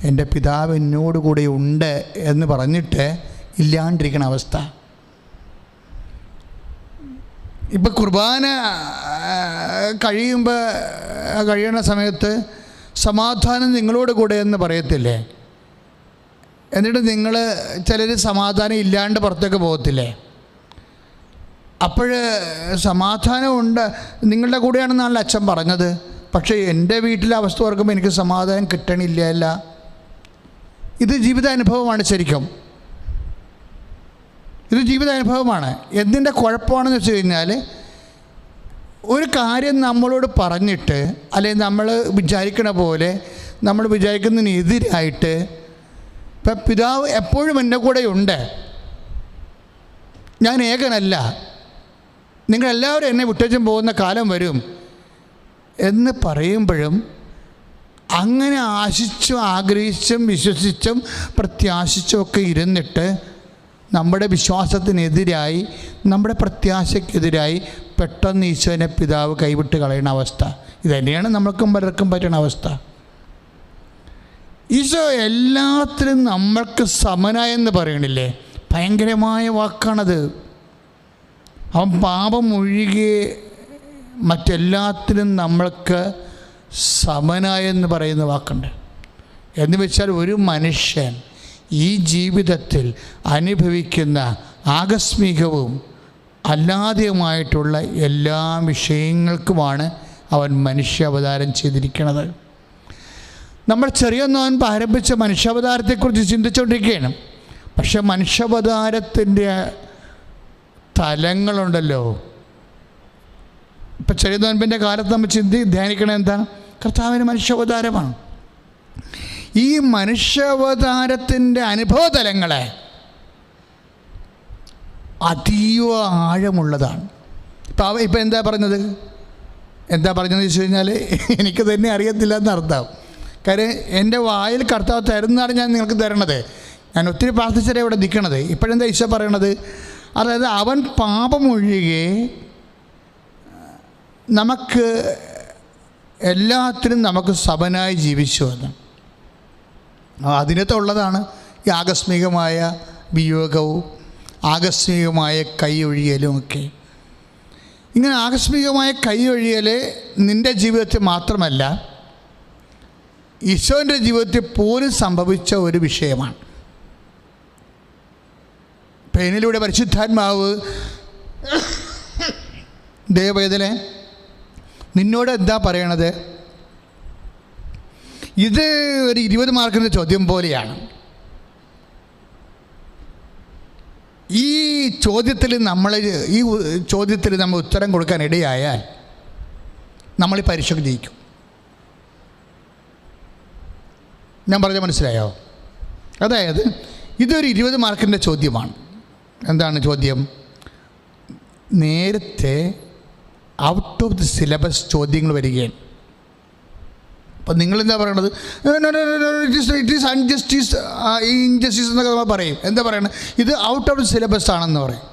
എൻ്റെ പിതാവ് എന്നോട് കൂടെ ഉണ്ട് എന്ന് പറഞ്ഞിട്ട് ഇല്ലാണ്ടിരിക്കുന്ന അവസ്ഥ. ഇപ്പം കുർബാന കഴിയുന്ന സമയത്ത് സമാധാനം നിങ്ങളോട് കൂടെ എന്ന് പറയത്തില്ലേ? എന്നിട്ട് നിങ്ങൾ ചിലർ സമാധാനം ഇല്ലാണ്ട് പുറത്തേക്ക് പോകത്തില്ലേ? അപ്പോൾ സമാധാനമുണ്ട്, നിങ്ങളുടെ കൂടെയാണെന്നാണല്ലോ അച്ഛൻ പറഞ്ഞത്. പക്ഷേ എൻ്റെ വീട്ടിലെ അവസ്ഥ ഓർക്കുമ്പോൾ എനിക്ക് സമാധാനം കിട്ടണില്ല. ഇത് ജീവിതാനുഭവമാണ്. ശരിക്കും ഇത് ജീവിതാനുഭവമാണ്. എന്തിൻ്റെ കുഴപ്പമാണെന്ന് വെച്ച് കഴിഞ്ഞാൽ, ഒരു കാര്യം നമ്മളോട് പറഞ്ഞിട്ട് അല്ലെങ്കിൽ നമ്മൾ വിചാരിക്കണ പോലെ നമ്മൾ വിചാരിക്കുന്നതിനെതിരായിട്ട്, ഇപ്പം പിതാവ് എപ്പോഴും എൻ്റെ കൂടെയുണ്ട്, ഞാൻ ഏകനല്ല, നിങ്ങളെല്ലാവരും എന്നെ വിട്ടേച്ചും പോകുന്ന കാലം വരും എന്ന് പറയുമ്പോഴും, അങ്ങനെ ആശിച്ചും ആഗ്രഹിച്ചും വിശ്വസിച്ചും പ്രത്യാശിച്ചും ഒക്കെ ഇരുന്നിട്ട് നമ്മുടെ വിശ്വാസത്തിനെതിരായി, നമ്മുടെ പ്രത്യാശയ്ക്കെതിരായി പെട്ടെന്ന് ഈശോനെ പിതാവ് കൈവിട്ട് കളയുന്ന അവസ്ഥ. ഇതുതന്നെയാണ് നമ്മൾക്കും പലർക്കും പറ്റുന്ന അവസ്ഥ. ഈശോ എല്ലാത്തിലും നമ്മൾക്ക് സമനായെന്ന് പറയണില്ലേ? ഭയങ്കരമായ വാക്കാണത്. അവൻ പാപം ഒഴികെ മറ്റെല്ലാത്തിലും നമ്മൾക്ക് സമനായെന്ന് പറയുന്ന വാക്കുണ്ട്. എന്ന് വെച്ചാൽ ഒരു മനുഷ്യൻ ഈ ജീവിതത്തിൽ അനുഭവിക്കുന്ന ആകസ്മികവും അല്ലാതെയുമായിട്ടുള്ള എല്ലാ വിഷയങ്ങൾക്കുമാണ് അവൻ മനുഷ്യാവതാരം ചെയ്തിരിക്കുന്നത്. നമ്മൾ ചെറിയ നോൻപ് ആരംഭിച്ച മനുഷ്യാവതാരത്തെക്കുറിച്ച് ചിന്തിച്ചുകൊണ്ടിരിക്കുകയാണ്. പക്ഷെ മനുഷ്യാവതാരത്തിൻ്റെ തലങ്ങളുണ്ടല്ലോ. ഇപ്പം ചെറിയ നോൻപിൻ്റെ കാലത്ത് നമ്മൾ ധ്യാനിക്കണത് എന്താണ്? കർത്താവിന് മനുഷ്യാവതാരമാണ്. ഈ മനുഷ്യാവതാരത്തിൻ്റെ അനുഭവതലങ്ങളെ അതീവ ആഴമുള്ളതാണ്. ഇപ്പം എന്താ പറഞ്ഞതെന്ന് വെച്ച് കഴിഞ്ഞാൽ, എനിക്ക് തന്നെ അറിയത്തില്ല എന്നർത്ഥം. കാര്യം എൻ്റെ വായിൽ കർത്താവ് തരുന്നതാണ് ഞാൻ നിങ്ങൾക്ക് തരണത്. ഞാൻ ഒത്തിരി പ്രാർത്ഥിച്ചാലേ ഇവിടെ നിൽക്കണത്. ഇപ്പോഴെന്താ ഈശോ പറയണത്? അതായത് അവൻ പാപമൊഴികെ നമുക്ക് എല്ലാത്തിനും നമുക്ക് സമനായി ജീവിച്ചു എന്ന്. അതിനകത്തുള്ളതാണ് ഈ ആകസ്മികമായ വിയോഗവും ആകസ്മികമായ കൈയൊഴിയലും ഒക്കെ. ഇങ്ങനെ ആകസ്മികമായ കൈയൊഴിയൽ നിൻ്റെ ജീവിതത്തിൽ മാത്രമല്ല, ഈശോൻ്റെ ജീവിതത്തിൽ പോലും സംഭവിച്ച ഒരു വിഷയമാണ്. പേനിലൂടെ പരിശുദ്ധാത്മാവ് ദൈവവേദനെ നിന്നോട് എന്താ പറയണത്? ഇത് ഒരു 20 മാർക്കിൻ്റെ ചോദ്യം പോലെയാണ്. ഈ ചോദ്യത്തിൽ നമ്മൾ ഉത്തരം കൊടുക്കാൻ ഇടയായാൽ നമ്മൾ ഈ പരീക്ഷയ്ക്ക് ജയിക്കും. ഞാൻ പറഞ്ഞാൽ മനസ്സിലായോ? അതായത് ഇതൊരു 20 മാർക്കിൻ്റെ ചോദ്യമാണ്. എന്താണ് ചോദ്യം? നേരത്തെ ഔട്ട് ഓഫ് ദി സിലബസ് ചോദ്യങ്ങൾ വരികയാണ്. അപ്പം നിങ്ങളെന്താ പറയണത്? ഇറ്റ് ഈസ് അൺജസ്റ്റിസ്, ഇൻജസ്റ്റിസ് എന്നൊക്കെ നമ്മൾ പറയും. എന്താ പറയണത്? ഇത് ഔട്ട് ഓഫ് ദി സിലബസ് ആണെന്ന് പറയും.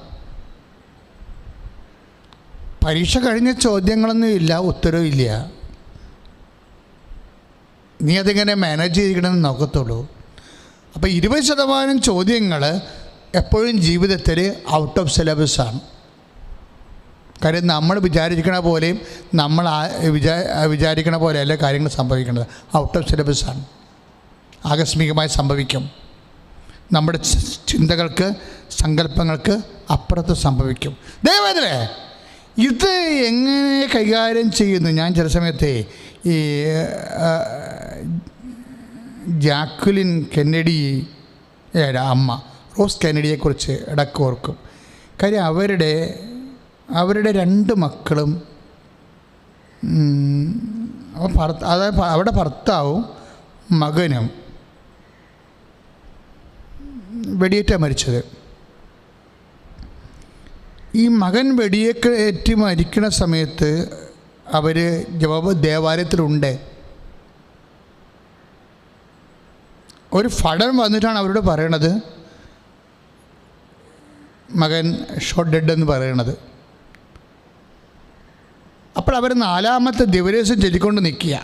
പരീക്ഷ കഴിഞ്ഞ ചോദ്യങ്ങളൊന്നും ഇല്ല, ഉത്തരവും ഇല്ല. നീ അതിങ്ങനെ മാനേജ് ചെയ്തിരിക്കണമെന്ന് നോക്കത്തുള്ളൂ. അപ്പോൾ 20% ചോദ്യങ്ങൾ എപ്പോഴും ജീവിതത്തിൽ ഔട്ട് ഓഫ് സിലബസാണ്. കാര്യം നമ്മൾ വിചാരിക്കണ പോലെയും നമ്മൾ വിചാരിക്കണ പോലെയല്ല കാര്യങ്ങൾ സംഭവിക്കുന്നത്. ഔട്ട് ഓഫ് സിലബസാണ്. ആകസ്മികമായി സംഭവിക്കും. നമ്മുടെ ചിന്തകൾക്ക്, സങ്കല്പങ്ങൾക്ക് അപ്പുറത്ത് സംഭവിക്കും. ദൈവത്തിലെ ഇത് എങ്ങനെ കൈകാര്യം ചെയ്യുന്നു? ഞാൻ ചില സമയത്ത് ഈ ജാക്വലിൻ കെന്നഡിയുടെ അമ്മ റോസ് കെന്നഡിയെക്കുറിച്ച് ഇടയ്ക്ക് ഓർക്കും. കാര്യം അവരുടെ 2 മക്കളും അതായത് അവിടെ ഭർത്താവും മകനും വെടിയേറ്റ മരിച്ചത്. ഈ മകൻ വെടിയേറ്റ് മരിക്കുന്ന സമയത്ത് അവർ ദേവാലയത്തിലുണ്ട്. ഒരു ഫടൻ വന്നിട്ടാണ് അവരോട് പറയണത്, മകൻ ഷോട്ട് ഡെഡ് എന്ന് പറയണത്. അപ്പോൾ അവർ 4ാമത്തെ ദിവസം ചൊല്ലിക്കൊണ്ട് നിൽക്കുക,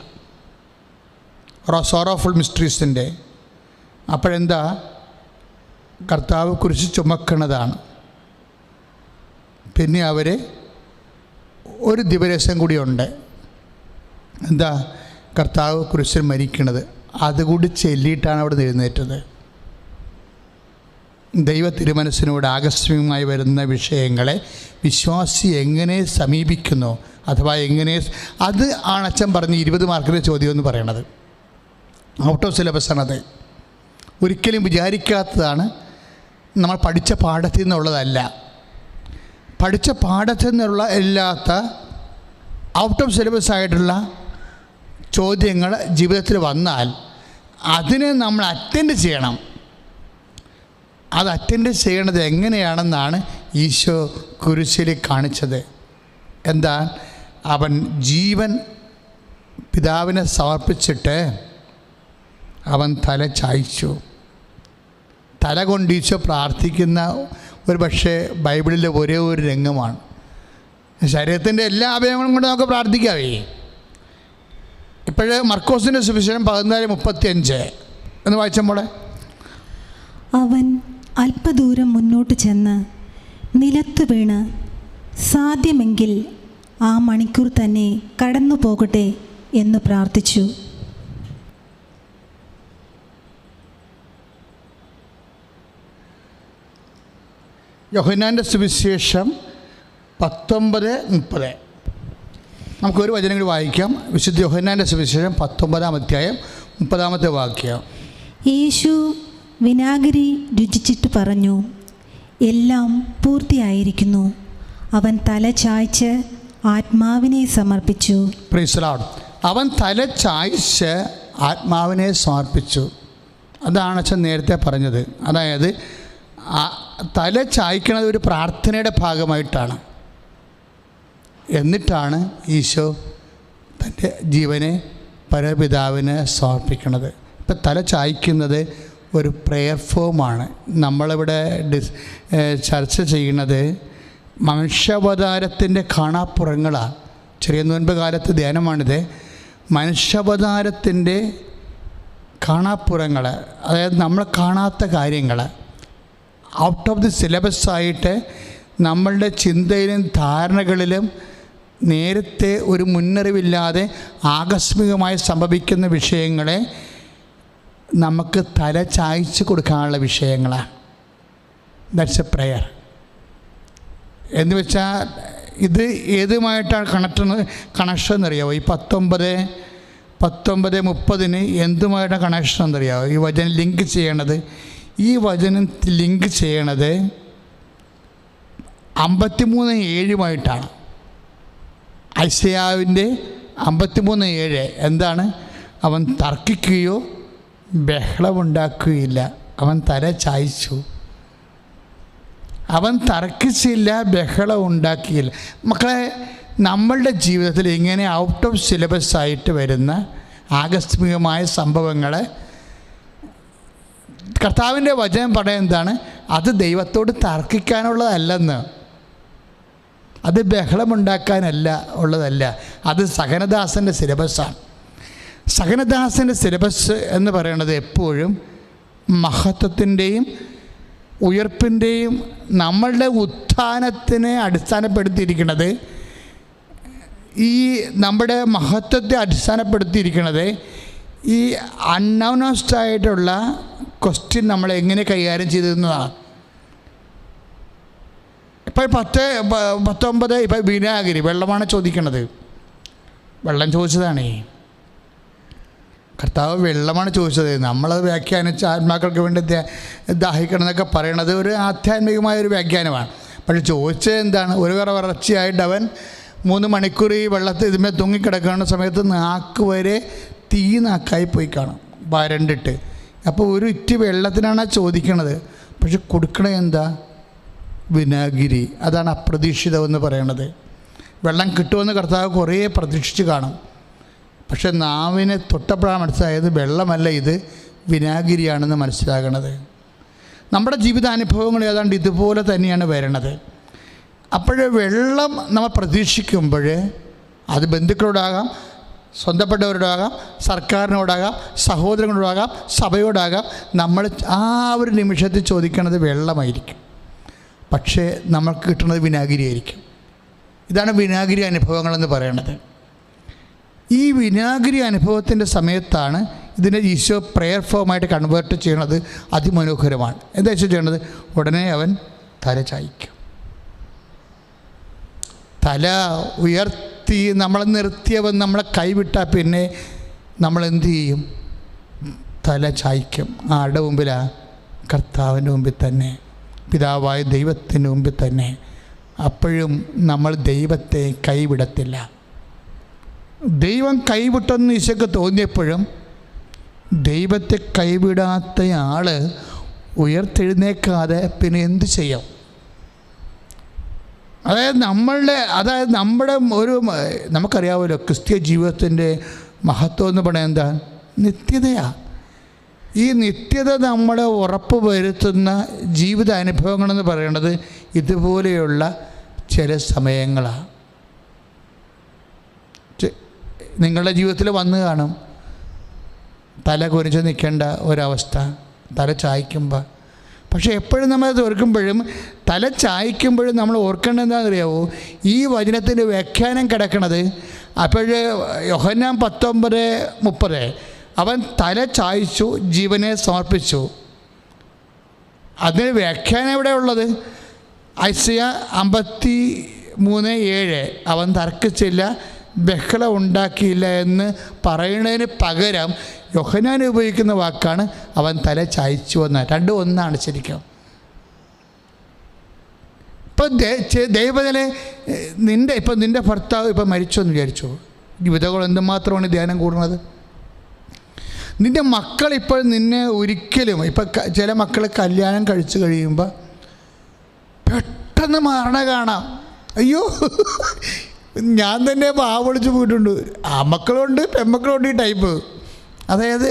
സോറോഫുൾ മിസ്റ്ററീസിൻ്റെ. അപ്പോഴെന്താ, കർത്താവ് കുരിശ് ചുമക്കണതാണ്. പിന്നെ അവർ ഒരു ദിവസം കൂടിയുണ്ട്, എന്താ, കർത്താവ് കുരിശിൽ മരിക്കണത്. അതുകൂടി ചൊല്ലിയിട്ടാണ് അവിടെ എഴുന്നേറ്റത്. ദൈവ തിരുമനസ്സിനോട് ആകസ്മികമായി വരുന്ന വിഷയങ്ങളെ വിശ്വാസി എങ്ങനെ സമീപിക്കുന്നു, അഥവാ എങ്ങനെ, അത് ആണ് അച്ഛൻ പറഞ്ഞ് 20 മാർക്കിൻ്റെ ചോദ്യം എന്ന് പറയണത്. ഔട്ട് ഓഫ് സിലബസാണത്. ഒരിക്കലും വിചാരിക്കാത്തതാണ്. നമ്മൾ പഠിച്ച പാഠത്തിൽ നിന്നുള്ളതല്ല. പഠിച്ച പാഠത്തിൽ നിന്നുള്ള ഇല്ലാത്ത ഔട്ട് ഓഫ് സിലബസ് ആയിട്ടുള്ള ചോദ്യങ്ങൾ ജീവിതത്തിൽ വന്നാൽ അതിനെ നമ്മൾ അറ്റൻഡ് ചെയ്യണം. അത് അറ്റൻഡ് ചെയ്യണത് എങ്ങനെയാണെന്നാണ് ഈശോ കുരിശിൽ കാണിച്ചത്. എന്താ, അവൻ ജീവൻ പിതാവിനെ സമർപ്പിച്ചിട്ട് അവൻ തല ചായ്ച്ചു. തല കൊണ്ട് ഈശോ പ്രാർത്ഥിക്കുന്ന ഒരു പക്ഷേ ബൈബിളിലെ ഒരേ ഒരു രംഗമാണ്. ശരീരത്തിൻ്റെ എല്ലാ അവയവങ്ങളും കൊണ്ട് നമുക്ക് പ്രാർത്ഥിക്കാവേ. ഇപ്പോഴേ മർക്കോസിൻ്റെ സുവിശേഷം 14:35 എന്ന് വായിച്ചപ്പോളെ, അവൻ അല്പദൂരം മുന്നോട്ട് ചെന്ന് നിലത്ത് വീണ് സാധ്യമെങ്കിൽ ആ മണിക്കൂർ തന്നെ കടന്നു പോകട്ടെ എന്ന് പ്രാർത്ഥിച്ചു. യോഹന്നാൻ്റെ സുവിശേഷം 19:30. നമുക്കൊരു വചനം കൂടി വായിക്കാം. വിശുദ്ധ യോഹന്നാൻ്റെ സുവിശേഷം 19-ാം അധ്യായം 30-ാമത്തെ വാക്യം. യേശു വിനാഗിരി രുചിച്ചിട്ട് പറഞ്ഞു, എല്ലാം പൂർത്തിയായിരിക്കുന്നു. അവൻ തല ചായ്ച്ച് ആത്മാവിനെ സമർപ്പിച്ചു. Praise the Lord. അവൻ തല ചായ്ച്ച് ആത്മാവിനെ സമർപ്പിച്ചു. അതാണ് അച്ഛൻ നേരത്തെ പറഞ്ഞത്. അതായത് തല ചായ്ക്കുന്നത് ഒരു പ്രാർത്ഥനയുടെ ഭാഗമായിട്ടാണ്. എന്നിട്ടാണ് ഈശോ തൻ്റെ ജീവനെ പരപിതാവിന് സമർപ്പിക്കുന്നത്. ഇപ്പം തല ചായ്ക്കുന്നത് ഒരു പ്രെയർ ഫോമാണ്. നമ്മളിവിടെ ചർച്ച ചെയ്യുന്നത് മനുഷ്യാവതാരത്തിൻ്റെ കാണാപ്പുറങ്ങളാണ്. ചെറിയ നോൻപ് കാലത്ത് ധ്യാനമാണിത്. മനുഷ്യാവതാരത്തിൻ്റെ കാണാപ്പുറങ്ങൾ, അതായത് നമ്മൾ കാണാത്ത കാര്യങ്ങൾ ഔട്ട് ഓഫ് ദി സിലബസായിട്ട് നമ്മളുടെ ചിന്തയിലും ധാരണകളിലും നേരത്തെ ഒരു മുന്നറിവില്ലാതെ ആകസ്മികമായി സംഭവിക്കുന്ന വിഷയങ്ങളെ നമുക്ക് തല ചായ്ച്ച് കൊടുക്കാനുള്ള വിഷയങ്ങളാണ്. That's A prayer. എന്ന് വെച്ചാൽ ഇത് ഏതുമായിട്ടാണ് കണക്ഷൻ എന്നറിയാമോ? ഈ 19:30 എന്തുമായിട്ടാണ് കണക്ഷൻ എന്നറിയാമോ? ഈ വചനം ലിങ്ക് ചെയ്യണത്, ഈ വചനം ലിങ്ക് ചെയ്യണത് 53:7 ഐസയാവിൻ്റെ 53:7 എന്താണ്? അവൻ തർക്കിക്കുകയോ ബഹളമുണ്ടാക്കുകയില്ല, അവൻ തല ചായ്ച്ചു. അവൻ തർക്കിച്ചില്ല, ബഹളം ഉണ്ടാക്കിയില്ല. മക്കളെ, നമ്മളുടെ ജീവിതത്തിൽ ഇങ്ങനെ ഔട്ട് ഓഫ് സിലബസ് ആയിട്ട് വരുന്ന ആകസ്മികമായ സംഭവങ്ങളെ കർത്താവിൻ്റെ വചനം പറയാൻ എന്താണ്? അത് ദൈവത്തോട് തർക്കിക്കാനുള്ളതല്ലെന്ന്, അത് ബഹളമുണ്ടാക്കാനല്ല ഉള്ളതല്ല, അത് സഹനദാസൻ്റെ സിലബസാണ്. സഹനദാസൻ്റെ സിലബസ് എന്ന് പറയുന്നത് എപ്പോഴും മഹത്വത്തിൻ്റെയും ഉയർപ്പിൻ്റെയും നമ്മളുടെ ഉത്ഥാനത്തിനെ അടിസ്ഥാനപ്പെടുത്തിയിരിക്കുന്നത്, ഈ നമ്മുടെ മഹത്വത്തെ അടിസ്ഥാനപ്പെടുത്തിയിരിക്കുന്നത് ഈ അൺഅനൗൺസ്ഡ് ആയിട്ടുള്ള ക്വസ്റ്റ്യൻ നമ്മൾ എങ്ങനെ കൈകാര്യം ചെയ്തിരുന്നതാണ്. ഇപ്പം 19 ഇപ്പം വിനാഗിരി വെള്ളമാണ് ചോദിക്കണത്. വെള്ളം ചോദിച്ചതാണേ, കർത്താവ് വെള്ളമാണ് ചോദിച്ചത്. നമ്മളത് വ്യാഖ്യാനിച്ച് ആത്മാക്കൾക്ക് വേണ്ടി ദാഹിക്കണം എന്നൊക്കെ പറയണത് ഒരു ആധ്യാത്മികമായൊരു വ്യാഖ്യാനമാണ്. പക്ഷെ ചോദിച്ചത് എന്താണ്? ഒരു കറ വരർച്ചയായിട്ട് അവൻ 3 മണിക്കൂർ ഈ വെള്ളത്തിൽ ഇതിന്മേൽ തൂങ്ങിക്കിടക്കുന്ന സമയത്ത് നാക്ക് വരെ തീ നാക്കായി പോയി കാണും, വരണ്ടിട്ട്. അപ്പോൾ ഒരു ഇറ്റ് വെള്ളത്തിനാണ് ചോദിക്കണത്, പക്ഷെ കൊടുക്കണത് എന്താ? വിനാഗിരി. അതാണ് അപ്രതീക്ഷിതമെന്ന് പറയണത്. വെള്ളം കിട്ടുമെന്ന് കർത്താവ് കുറേ പ്രതീക്ഷിച്ച് കാണും, പക്ഷെ നാവിനെ തൊട്ടപ്പോഴാണ് മനസ്സിലായത് വെള്ളമല്ല, ഇത് വിനാഗിരിയാണെന്ന് മനസ്സിലാകണത്. നമ്മുടെ ജീവിതാനുഭവങ്ങൾ ഏതാണ്ട് ഇതുപോലെ തന്നെയാണ് വരണത്. അപ്പോൾ വെള്ളം നമ്മൾ പ്രതീക്ഷിക്കുമ്പോൾ അത് ബന്ധുക്കളോടാകാം, സ്വന്തപ്പെട്ടവരോടാകാം, സർക്കാരിനോടാകാം, സഹോദരങ്ങളോടാകാം, സഭയോടാകാം, നമ്മൾ ആ ഒരു നിമിഷത്തിൽ ചോദിക്കുന്നത് വെള്ളമായിരിക്കും, പക്ഷേ നമ്മൾക്ക് കിട്ടുന്നത് വിനാഗിരി ആയിരിക്കും. ഇതാണ് വിനാഗിരി അനുഭവങ്ങളെന്ന് പറയണത്. ഈ വിനാഗിരി അനുഭവത്തിൻ്റെ സമയത്താണ് ഇതിനെ ഈശോ പ്രെയർ ഫോമായിട്ട് കൺവേർട്ട് ചെയ്യണത്. അതിമനോഹരമാണ്. എന്താ ഈശോ ചെയ്യണത്? ഉടനെ അവൻ തല ചായ്ക്കും. തല ഉയർത്തി നമ്മളെ നിർത്തിയവൻ നമ്മളെ കൈവിട്ടാൽ പിന്നെ നമ്മളെന്ത് ചെയ്യും? തല ചായ്ക്കും. ആരുടെ മുമ്പിലാണ്? കർത്താവിൻ്റെ മുമ്പിൽ തന്നെ, പിതാവായ ദൈവത്തിൻ്റെ മുമ്പിൽ തന്നെ. അപ്പോഴും നമ്മൾ ദൈവത്തെ കൈവിടത്തില്ല. ദൈവം കൈവിട്ടെന്ന് ഈശോക്ക് തോന്നിയപ്പോഴും ദൈവത്തെ കൈവിടാത്ത ആൾ ഉയർത്തെഴുന്നേക്കാതെ പിന്നെ എന്ത് ചെയ്യും? അതായത് നമ്മുടെ ഒരു നമുക്കറിയാമല്ലോ ക്രിസ്തീയ ജീവിതത്തിൻ്റെ മഹത്വം എന്ന് പറയുന്നത് എന്താ? നിത്യതയാണ്. ഈ നിത്യത നമ്മളെ ഉറപ്പ് വരുത്തുന്ന ജീവിത അനുഭവങ്ങളെന്ന് പറയുന്നത് ഇതുപോലെയുള്ള ചില സമയങ്ങളാണ്. നിങ്ങളുടെ ജീവിതത്തിൽ വന്നു കാണും തല കുനിച്ച് നിൽക്കേണ്ട ഒരവസ്ഥ, തല ചായ്ക്കുമ്പോൾ. പക്ഷേ എപ്പോഴും നമ്മൾ ഓർക്കുമ്പോഴും തല ചായ്ക്കുമ്പോഴും നമ്മൾ ഓർക്കേണ്ടത് എന്താണെന്ന് അറിയാവോ? ഈ വചനത്തിൻ്റെ വ്യാഖ്യാനം കിടക്കണത് അപ്പോൾ യോഹന്നാൻ 19:30 അവൻ തല ചായ്ച്ചു, ജീവനെ സമർപ്പിച്ചു. അതിന് വ്യാഖ്യാനം എവിടെ ഉള്ളത്? ഐസയ്യാ 53:7 അവൻ തർക്കിച്ചില്ല, ബഹളം ഉണ്ടാക്കിയില്ല എന്ന് പറയുന്നതിന് പകരം യോഹന്നാൻ ഉപയോഗിക്കുന്ന വാക്കാണ് അവൻ തല ചായ്ച്ചു എന്ന്. രണ്ടും ഒന്നാണ് ശരിക്കും. ഇപ്പം ദൈവത്തിലെ നിൻ്റെ ഭർത്താവ് ഇപ്പം മരിച്ചു എന്ന് വിചാരിച്ചു, വിധകൾ എന്തുമാത്രമാണ് ധ്യാനം കൂടുന്നത്. നിൻ്റെ മക്കളിപ്പോൾ നിന്നെ ഒരിക്കലും, ഇപ്പം ചില മക്കൾ കല്യാണം കഴിച്ചു കഴിയുമ്പോൾ പെട്ടെന്ന് മരണ കാണാം. അയ്യോ, ഞാൻ തന്നെ വിളിച്ച് പോയിട്ടുണ്ട്. ആമക്കളുണ്ട് പെമ്മക്കളുണ്ട് ഈ ടൈപ്പ്. അതായത്